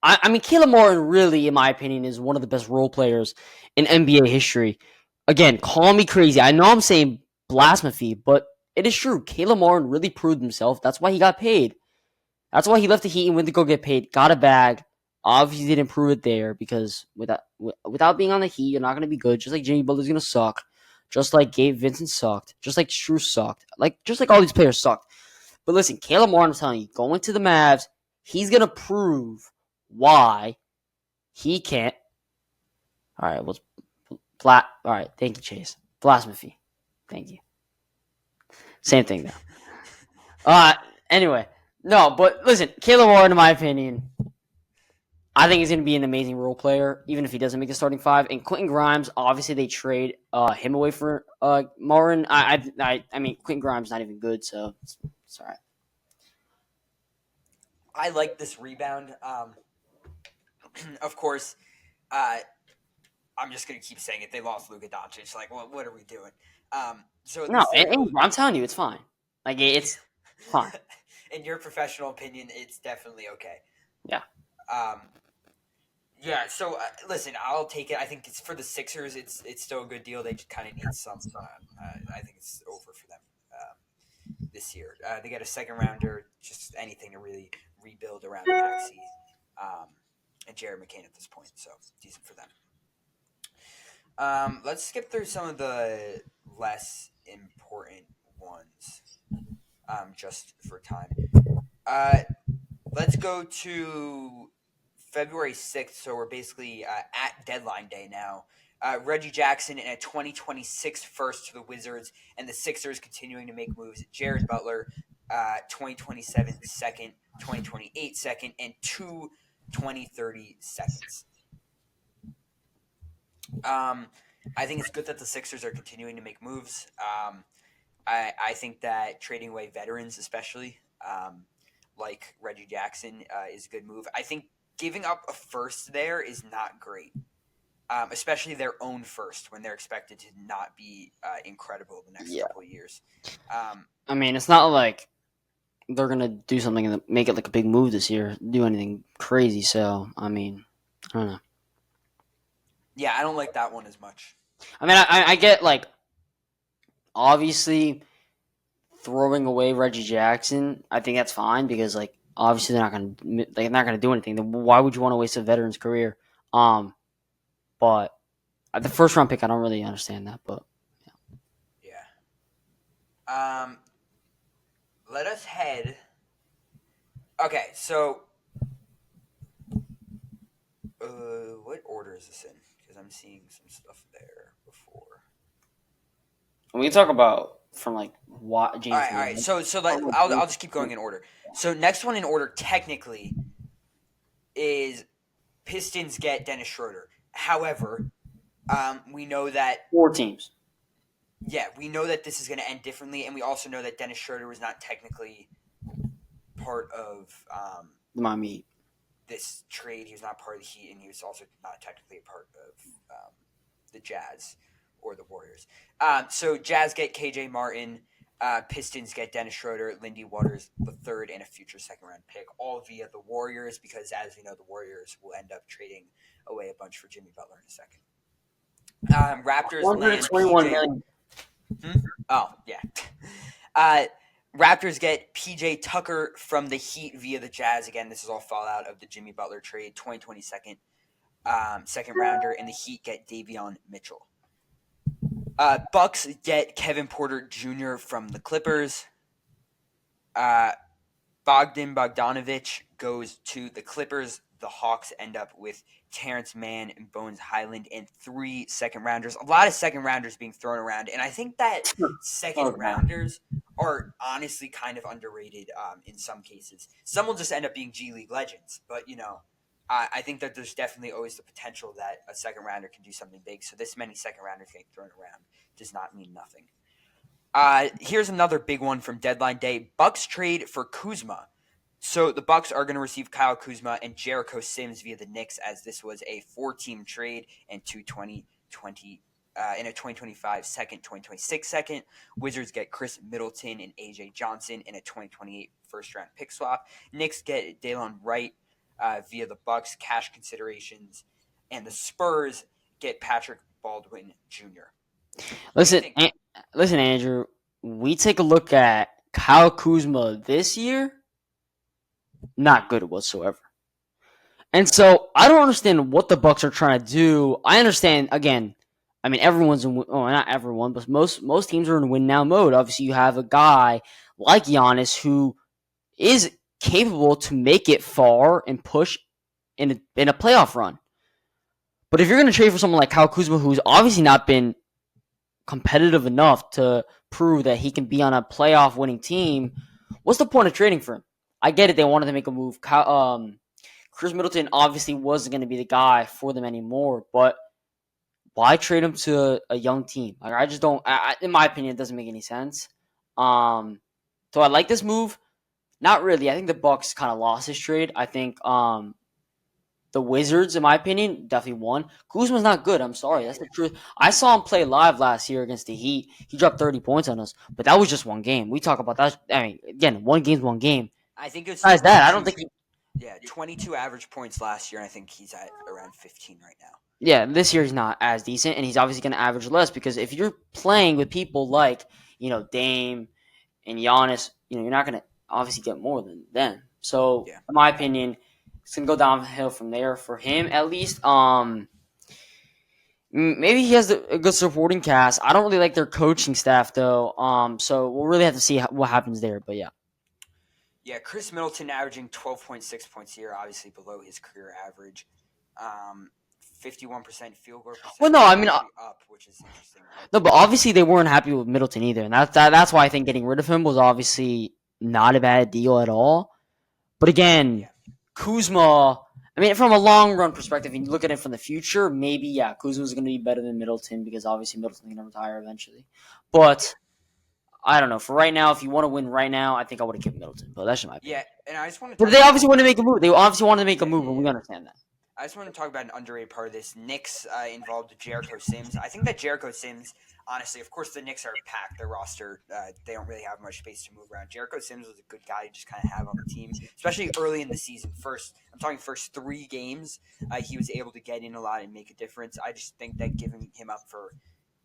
I mean, Caleb Martin really, in my opinion, is one of the best role players in NBA history. Again, call me crazy. I know I'm saying blasphemy, but it is true. Caleb Martin really proved himself. That's why he got paid. That's why he left the Heat and went to go get paid. Got a bag. Obviously, didn't prove it there because without being on the Heat, you're not going to be good. Just like Jimmy Butler's going to suck. Just like Gabe Vincent sucked. Just like Strus sucked. Just like all these players sucked. But listen, Caleb Martin, I'm telling you, going to the Mavs, he's going to prove why he can't. All right, all right, thank you, Chase. Blasphemy. Thank you. Same thing now. Anyway, no, but listen, Caleb Martin, in my opinion, I think he's going to be an amazing role player, even if he doesn't make the starting 5. And Quentin Grimes, obviously, they trade him away for Martin. I mean, Quentin Grimes not even good, so it's all right. I like this rebound. Of course, I'm just going to keep saying it. They lost Luka Doncic. Like, what are we doing? And I'm telling you, it's fine. Like, it's fine. In your professional opinion, it's definitely okay. Yeah. Yeah. So listen, I'll take it. I think it's for the Sixers. It's still a good deal. They just kind of need some. I think it's over for them this year. They get a second rounder, just anything to really rebuild around Maxey and Jared McCain at this point. So decent for them. Let's skip through some of the less important ones, just for time. Let's go to February 6th, so we're basically at deadline day now. Reggie Jackson in a 2026 first to the Wizards, and the Sixers continuing to make moves. Jared Butler, 2027 second, 2028 second, and 2 2030 seconds. I think it's good that the Sixers are continuing to make moves. I think that trading away veterans, especially like Reggie Jackson, is a good move. I think giving up a first there is not great, especially their own first when they're expected to not be incredible the next couple of years. I mean, it's not like they're going to do something and make it like a big move this year, do anything crazy. So, I mean, I don't know. Yeah, I don't like that one as much. I mean, I get, like, obviously throwing away Reggie Jackson, I think that's fine because like obviously they're not gonna do anything. Then why would you want to waste a veteran's career? But the first round pick, I don't really understand that. But yeah. Let us head. Okay, so what order is this in? Because I'm seeing some stuff there before. we can talk about from like what James. All right. So I'll just keep going in order. So next one in order technically is Pistons get Dennis Schroeder. However, we know that 4 teams. Yeah, we know that this is going to end differently, and we also know that Dennis Schroeder was not technically part of The Miami Heat. this trade. He was not part of the Heat, and he was also not technically a part of the Jazz or the Warriors. So Jazz get KJ Martin, Pistons get Dennis Schroeder, Lindy Waters the third, and a future second-round pick, all via the Warriors, because as we know, the Warriors will end up trading away a bunch for Jimmy Butler in a second. Raptors land $121 PJ. million. Oh, yeah. Raptors get PJ Tucker from the Heat via the Jazz. Again, this is all fallout of the Jimmy Butler trade, 2020 second rounder, and the Heat get Davion Mitchell. Bucks get Kevin Porter Jr. from the Clippers. Bogdan Bogdanovic goes to the Clippers. The Hawks end up with Terrence Mann and Bones Highland and 3 second-rounders. A lot of second-rounders being thrown around, and I think that second-rounders are honestly kind of underrated in some cases. Some will just end up being G League legends, but, I think that there's definitely always the potential that a second-rounder can do something big, so this many second-rounders getting thrown around does not mean nothing. Here's another big one from deadline day. Bucks trade for Kuzma. So the Bucks are going to receive Kyle Kuzma and Jericho Sims via the Knicks, as this was a 4-team trade and in a 2025 second, 2026 second. Wizards get Chris Middleton and AJ Johnson in a 2028 first-round pick swap. Knicks get Delon Wright via the Bucks cash considerations, and the Spurs get Patrick Baldwin Jr. Listen, Andrew. We take a look at Kyle Kuzma this year. Not good whatsoever. And so I don't understand what the Bucks are trying to do. I understand again. I mean, everyone's in. Oh, not everyone, but most teams are in win now mode. Obviously, you have a guy like Giannis who is capable to make it far and push in a playoff run. But if you're going to trade for someone like Kyle Kuzma, who's obviously not been competitive enough to prove that he can be on a playoff winning team, what's the point of trading for him? I get it. They wanted to make a move. Chris Middleton obviously wasn't going to be the guy for them anymore, but why trade him to a young team? Like, I just don't. In my opinion, it doesn't make any sense. So I like this move. Not really. I think the Bucks kind of lost this trade. I think the Wizards, in my opinion, definitely won. Kuzma's not good. I'm sorry. That's the truth. I saw him play live last year against the Heat. He dropped 30 points on us, but that was just one game. We talk about that. I mean, again, one game's one game. I think it's besides that. I don't think. 22 average points last year, and I think he's at around 15 right now. Yeah, this year he's not as decent, and he's obviously going to average less because if you're playing with people like Dame and Giannis, you're not going to obviously get more than them. So, in my opinion, it's going to go downhill from there for him at least. Maybe he has a good supporting cast. I don't really like their coaching staff though. So we'll really have to see what happens there. But yeah. Yeah, Chris Middleton averaging 12.6 points a year, obviously below his career average. 51% field goal percentage. Well, no, I mean, up, which is interesting. No, but obviously they weren't happy with Middleton either, and that's why I think getting rid of him was obviously not a bad deal at all. But again, Kuzma. I mean, from a long run perspective, and you look at it from the future, maybe Kuzma's going to be better than Middleton because obviously Middleton's going to retire eventually. But I don't know. For right now, if you want to win right now, I think I would have given Middleton. But that's just my opinion. Yeah, and I just want to. But they obviously want to make a move. They obviously wanted to make a move, and we understand that. I just want to talk about an underrated part of this. Knicks involved Jericho Sims. I think that Jericho Sims, honestly, of course, the Knicks are packed. Their roster, they don't really have much space to move around. Jericho Sims was a good guy to just kind of have on the team, especially early in the season. First 3 games, he was able to get in a lot and make a difference. I just think that giving him up for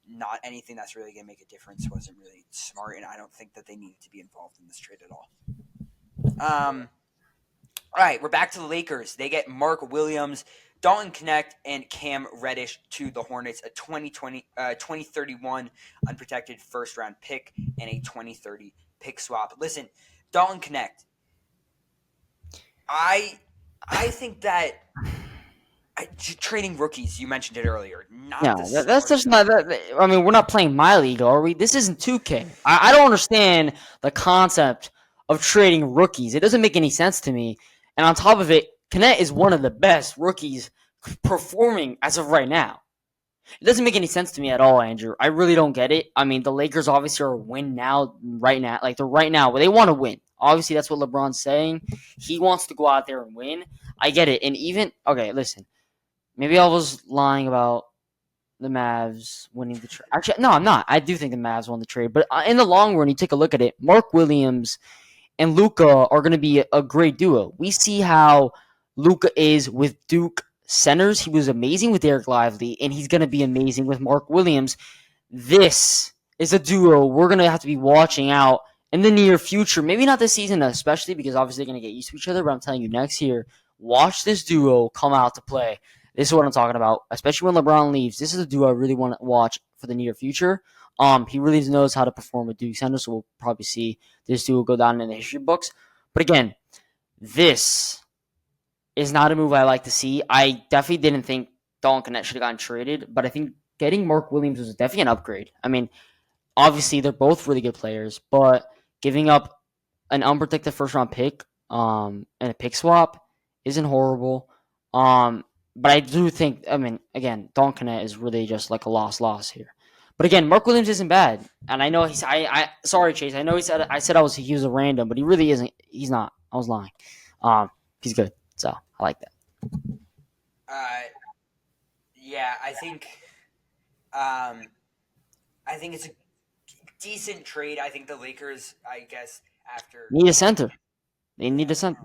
not anything that's really going to make a difference. Wasn't really smart, and I don't think that they needed to be involved in this trade at all. All right, we're back to the Lakers. They get Mark Williams, Dalton Knecht, and Cam Reddish to the Hornets, a 2031 unprotected first-round pick and a 2030 pick swap. Listen, Dalton Knecht, I think that trading rookies, you mentioned it earlier, not the No, that's just smartest not. I mean, we're not playing my league, are we? This isn't 2K. I don't understand the concept of trading rookies. It doesn't make any sense to me. And on top of it, Knet is one of the best rookies performing as of right now. It doesn't make any sense to me at all, Andrew. I really don't get it. I mean, the Lakers obviously are a win now, right now. Like, they're right now. They want to win. Obviously, that's what LeBron's saying. He wants to go out there and win. I get it. And even, okay, listen. Maybe I was lying about the Mavs winning the trade. Actually, no, I'm not. I do think the Mavs won the trade. But in the long run, you take a look at it, Mark Williams and Luka are going to be a great duo. We see how Luka is with Duke centers. He was amazing with Derek Lively, and he's going to be amazing with Mark Williams. This is a duo we're going to have to be watching out in the near future. Maybe not this season, especially because obviously they're going to get used to each other. But I'm telling you, next year, watch this duo come out to play. This is what I'm talking about, especially when LeBron leaves. This is a duo I really want to watch for the near future. He really knows how to perform with Duke Center, so we'll probably see this duo go down in the history books. But again, this is not a move I like to see. I definitely didn't think Dalton Knecht should have gotten traded, but I think getting Mark Williams was definitely an upgrade. I mean, obviously they're both really good players, but giving up an unprotected first-round pick and a pick swap isn't horrible. But I do think, I mean, again, Dalton Knecht is really just like a loss here. But again, Mark Williams isn't bad, and I know he's. Sorry, Chase. I know he said he was a random, but he really isn't. He's not. I was lying. He's good, so I like that. Yeah, I think it's a decent trade. I think the Lakers, I guess, after Need a center. They need a center.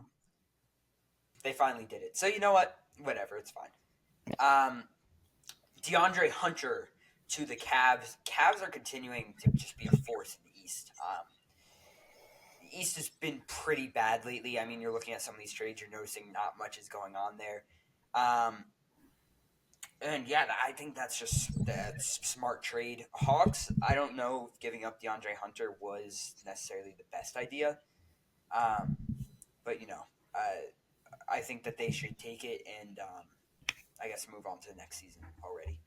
They finally did it. So you know what? Whatever, it's fine. DeAndre Hunter to the Cavs. Cavs are continuing to just be a force in the East. The East has been pretty bad lately. I mean, you're looking at some of these trades, you're noticing not much is going on there. And yeah, I think that's smart trade. Hawks, I don't know if giving up DeAndre Hunter was necessarily the best idea. But I think that they should take it and I guess move on to the next season already.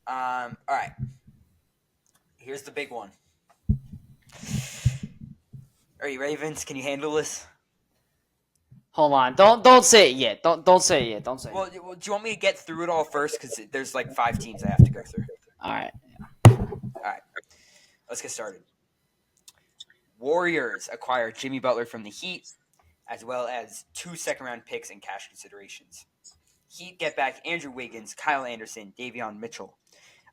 All right. Here's the big one. Are you ready, Vince? Can you handle this? Hold on. Don't say it yet. Don't say it yet. Don't say it. Well, do you want me to get through it all first? Because there's like 5 teams I have to go through. All right. All right. Let's get started. Warriors acquire Jimmy Butler from the Heat, as well as 2 second-round picks and cash considerations. Heat get back Andrew Wiggins, Kyle Anderson, Davion Mitchell,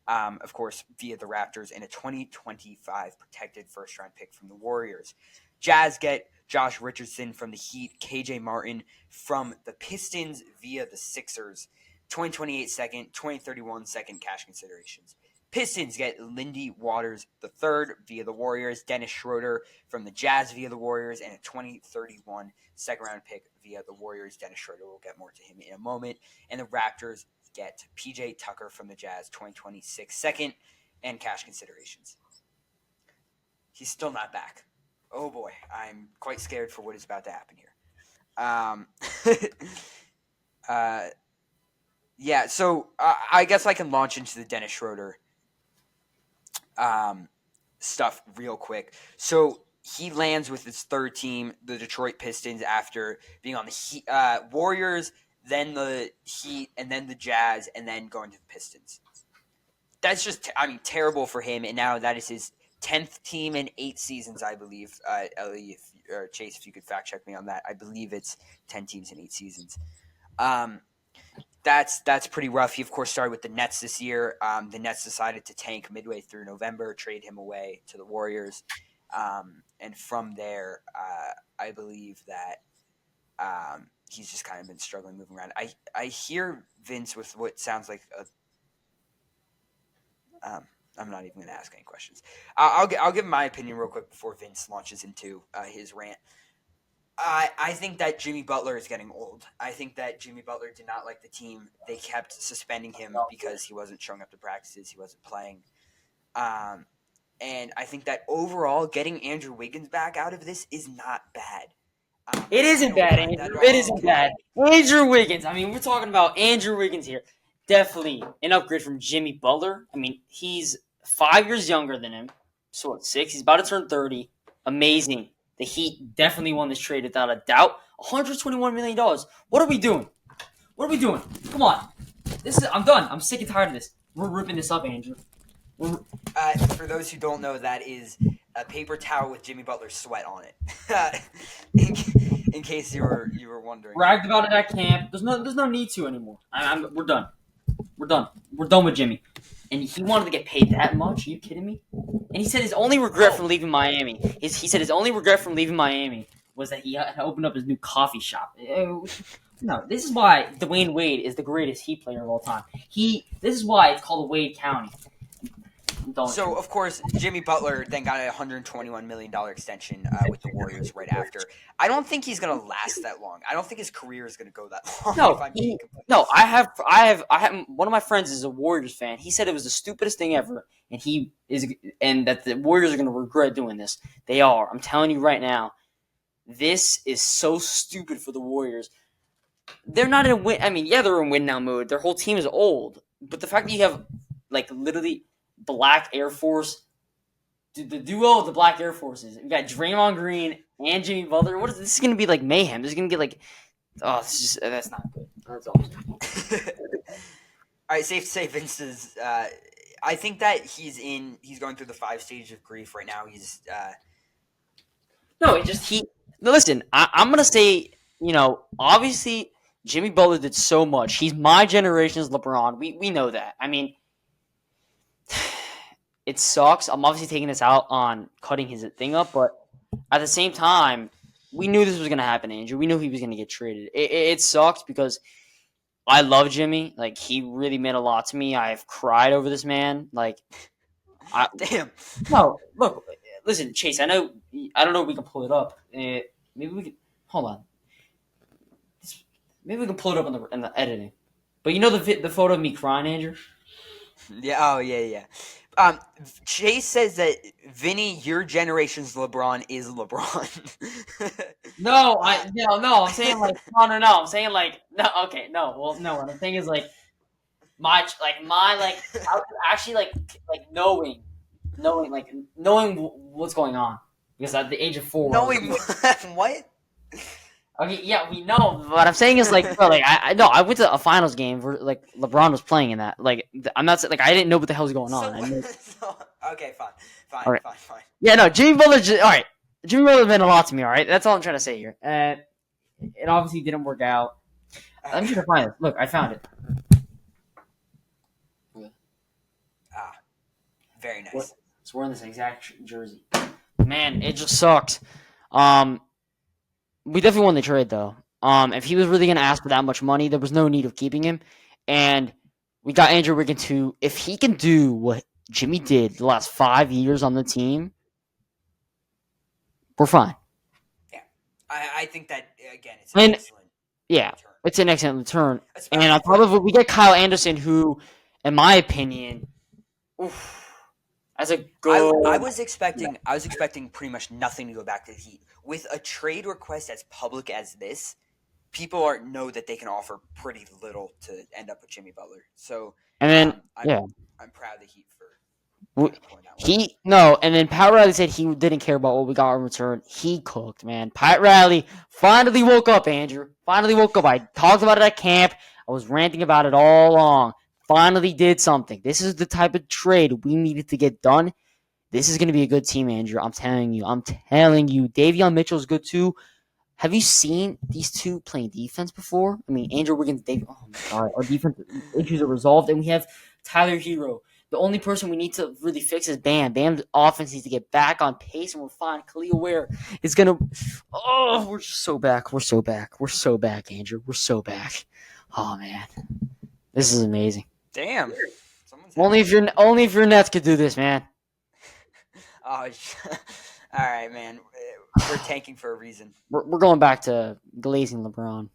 of course, via the Raptors, and a 2025 protected first-round pick from the Warriors. Jazz get Josh Richardson from the Heat, KJ Martin from the Pistons via the Sixers, 2028 second, 2031 second cash considerations. Pistons get Lindy Waters III via the Warriors, Dennis Schroeder from the Jazz via the Warriors, and a 2031 second-round pick via the Warriors. Dennis Schroeder, we'll get more to him in a moment. And the Raptors get PJ Tucker from the Jazz, 2026 second, and cash considerations. He's still not back. Oh boy, I'm quite scared for what is about to happen here. Yeah, so I guess I can launch into the Dennis Schroeder stuff real quick. So he lands with his third team, the Detroit Pistons, after being on the Warriors, then the Heat, and then the Jazz, and then going to the Pistons. That's just, terrible for him, and now that is his 10th team in 8 seasons, I believe. Ellie, or Chase, if you could fact check me on that. I believe it's 10 teams in 8 seasons. That's pretty rough. He, of course, started with the Nets this year. The Nets decided to tank midway through November, trade him away to the Warriors. And from there, I believe that he's just kind of been struggling moving around. I hear Vince with what sounds like I'm not even going to ask any questions. I'll give my opinion real quick before Vince launches into his rant. I think that Jimmy Butler is getting old. I think that Jimmy Butler did not like the team. They kept suspending him because he wasn't showing up to practices. He wasn't playing. And I think that overall, getting Andrew Wiggins back out of this is not bad. It isn't bad, Andrew. It isn't bad. Andrew Wiggins. I mean, we're talking about Andrew Wiggins here. Definitely an upgrade from Jimmy Butler. I mean, he's 5 years younger than him. So what, 6? He's about to turn 30. Amazing. The Heat definitely won this trade without a doubt. $121 million. What are we doing? What are we doing? Come on. I'm done. I'm sick and tired of this. We're ripping this up, Andrew. For those who don't know, that is a paper towel with Jimmy Butler's sweat on it. In case you were wondering. Bragged about it at camp. There's no need to anymore. We're done. We're done with Jimmy. And he wanted to get paid that much? Are you kidding me? And he said his only regret from leaving Miami. He said his only regret from leaving Miami was that he had opened up his new coffee shop. No, this is why Dwayne Wade is the greatest Heat player of all time. This is why it's called the Wade County. So, of course, Jimmy Butler then got a $121 million extension with the Warriors right after. I don't think he's going to last that long. I don't think his career is going to go that long. I have one of my friends is a Warriors fan. He said it was the stupidest thing ever, and that the Warriors are going to regret doing this. They are. I'm telling you right now, this is so stupid for the Warriors. They're not in win. I mean, yeah, they're in win now mode. Their whole team is old, but the fact that you have literally Black Air Force, the duo of the Black Air Forces. We got Draymond Green and Jimmy Butler. This is going to be like mayhem. This is going to get that's not good. That's all. All right, safe to say Vince is. I think that he's going through the 5 stages of grief right now. He's. Listen, I'm going to say, obviously Jimmy Butler did so much. He's my generation's LeBron. We know that. I mean, it sucks. I'm obviously taking this out on cutting his thing up, but at the same time, we knew this was going to happen, Andrew. We knew he was going to get traded. It sucks because I love Jimmy. He really meant a lot to me. I've cried over this man. Damn. No, look, listen, Chase, I don't know if we can pull it up. Maybe we can, hold on. Maybe we can pull it up in the editing. But you know the photo of me crying, Andrew? Yeah. Oh, yeah. Chase says that Vinny, your generation's LeBron is LeBron. No. I'm saying no. I'm saying no. Okay, no. Well, no. What I'm saying is actually knowing what's going on, because at the age of 4, knowing what? Okay, yeah, we know. What I'm saying is I went to a finals game where LeBron was playing in that. I'm not I didn't know what the hell's going on. Okay, fine. Yeah, no, Jimmy Butler. All right, Jimmy Butler meant a lot to me. All right, that's all I'm trying to say here. It obviously didn't work out. Let me try to find it. Look, I found it. Very nice. So we're in this exact jersey. Man, it just sucked. We definitely won the trade, though. If he was really going to ask for that much money, there was no need of keeping him. And we got Andrew Wiggins, who, if he can do what Jimmy did the last 5 years on the team, we're fine. Yeah. I think that, again, it's an excellent return. It's an excellent return. And on top of it, we get Kyle Anderson, who, in my opinion, as a good... I was expecting pretty much nothing to go back to the Heat. With a trade request as public as this, people know that they can offer pretty little to end up with Jimmy Butler. So, I'm proud of the Heat for pulling that one. And then Pat Riley said he didn't care about what we got in return. He cooked, man. Pat Riley finally woke up, Andrew. Finally woke up. I talked about it at camp. I was ranting about it all along. Finally did something. This is the type of trade we needed to get done. This is going to be a good team, Andrew. I'm telling you. Davion Mitchell's good, too. Have you seen these two playing defense before? I mean, Andrew Wiggins, oh my God. Our defense issues are resolved, and we have Tyler Hero. The only person we need to really fix is Bam. Bam's offense needs to get back on pace, and we're fine. Khalil Ware is going to... Oh, we're just so back. We're so back. We're so back, Andrew. We're so back. Oh, man. This is amazing. Damn. Only if your Nets could do this, man. Oh, all right, man. We're tanking for a reason. We're going back to glazing LeBron.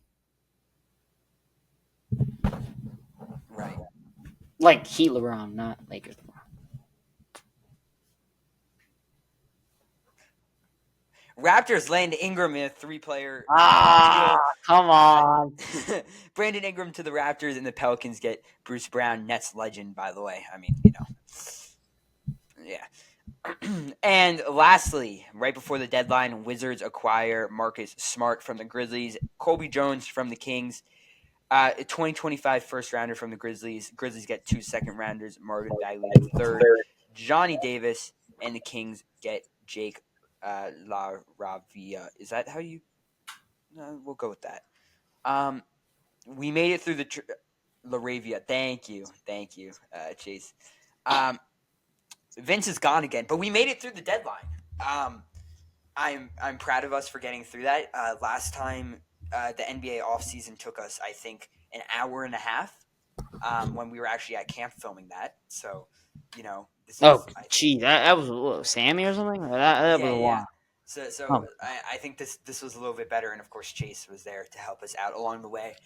Right. Like Heat LeBron, not Lakers LeBron. Raptors land Ingram in a 3-player Ah, come on. deal. Brandon Ingram to the Raptors, and the Pelicans get Bruce Brown, Nets legend, by the way. I mean, yeah. And lastly, right before the deadline, Wizards acquire Marcus Smart from the Grizzlies, Colby Jones from the Kings, a 2025 first rounder from the Grizzlies. Grizzlies get 2 second rounders, Marvin Bagley the third, Johnny Davis, and the Kings get Jake La Ravia. Is that how you? No, we'll go with that. We made it through the Laravia. Thank you, Chase. Vince is gone again, but we made it through the deadline. I'm proud of us for getting through that. Last time, the NBA offseason took us, I think, an hour and a half when we were actually at camp filming that. So, this Oh, is, gee, that was what, Sammy or something. That was a lot. So Oh. I think this was a little bit better, and of course Chase was there to help us out along the way.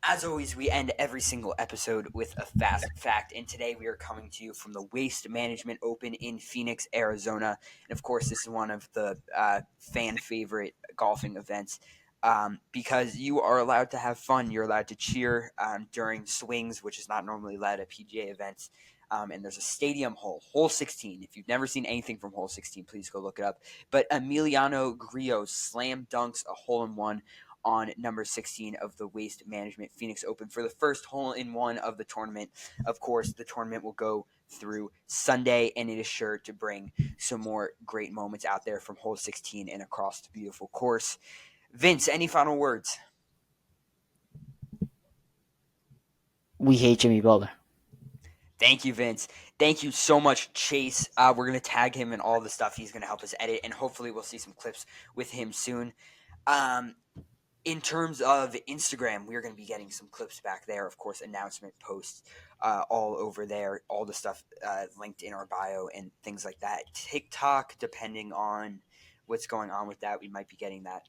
As always, we end every single episode with a fast fact, and today we are coming to you from the Waste Management Open in Phoenix, Arizona. And of course, this is one of the fan favorite golfing events because you are allowed to have fun. You're allowed to cheer during swings, which is not normally allowed at PGA events. And there's a stadium hole 16. If you've never seen anything from hole 16, please go look it up. But Emiliano Grillo slam dunks a hole-in-one on number 16 of the Waste Management Phoenix Open for the first hole-in-one of the tournament. Of course, the tournament will go through Sunday, and it is sure to bring some more great moments out there from hole 16 and across the beautiful course. Vince, any final words? We hate Jimmy Butler. Thank you, Vince. Thank you so much, Chase. We're going to tag him in all the stuff. He's going to help us edit, and hopefully we'll see some clips with him soon. In terms of Instagram, we're going to be getting some clips back there. Of course, announcement posts all over there. All the stuff linked in our bio and things like that. TikTok, depending on what's going on with that, we might be getting that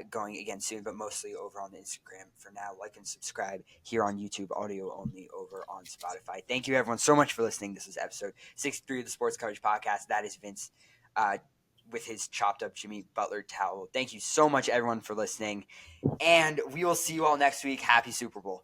going again soon, but mostly over on the Instagram for now. Like and subscribe here on YouTube, audio only over on Spotify. Thank you, everyone, so much for listening. This is episode 63 of the Sports Coverage Podcast. That is Vince with his chopped up Jimmy Butler towel. Thank you so much, everyone, for listening. And we will see you all next week. Happy Super Bowl.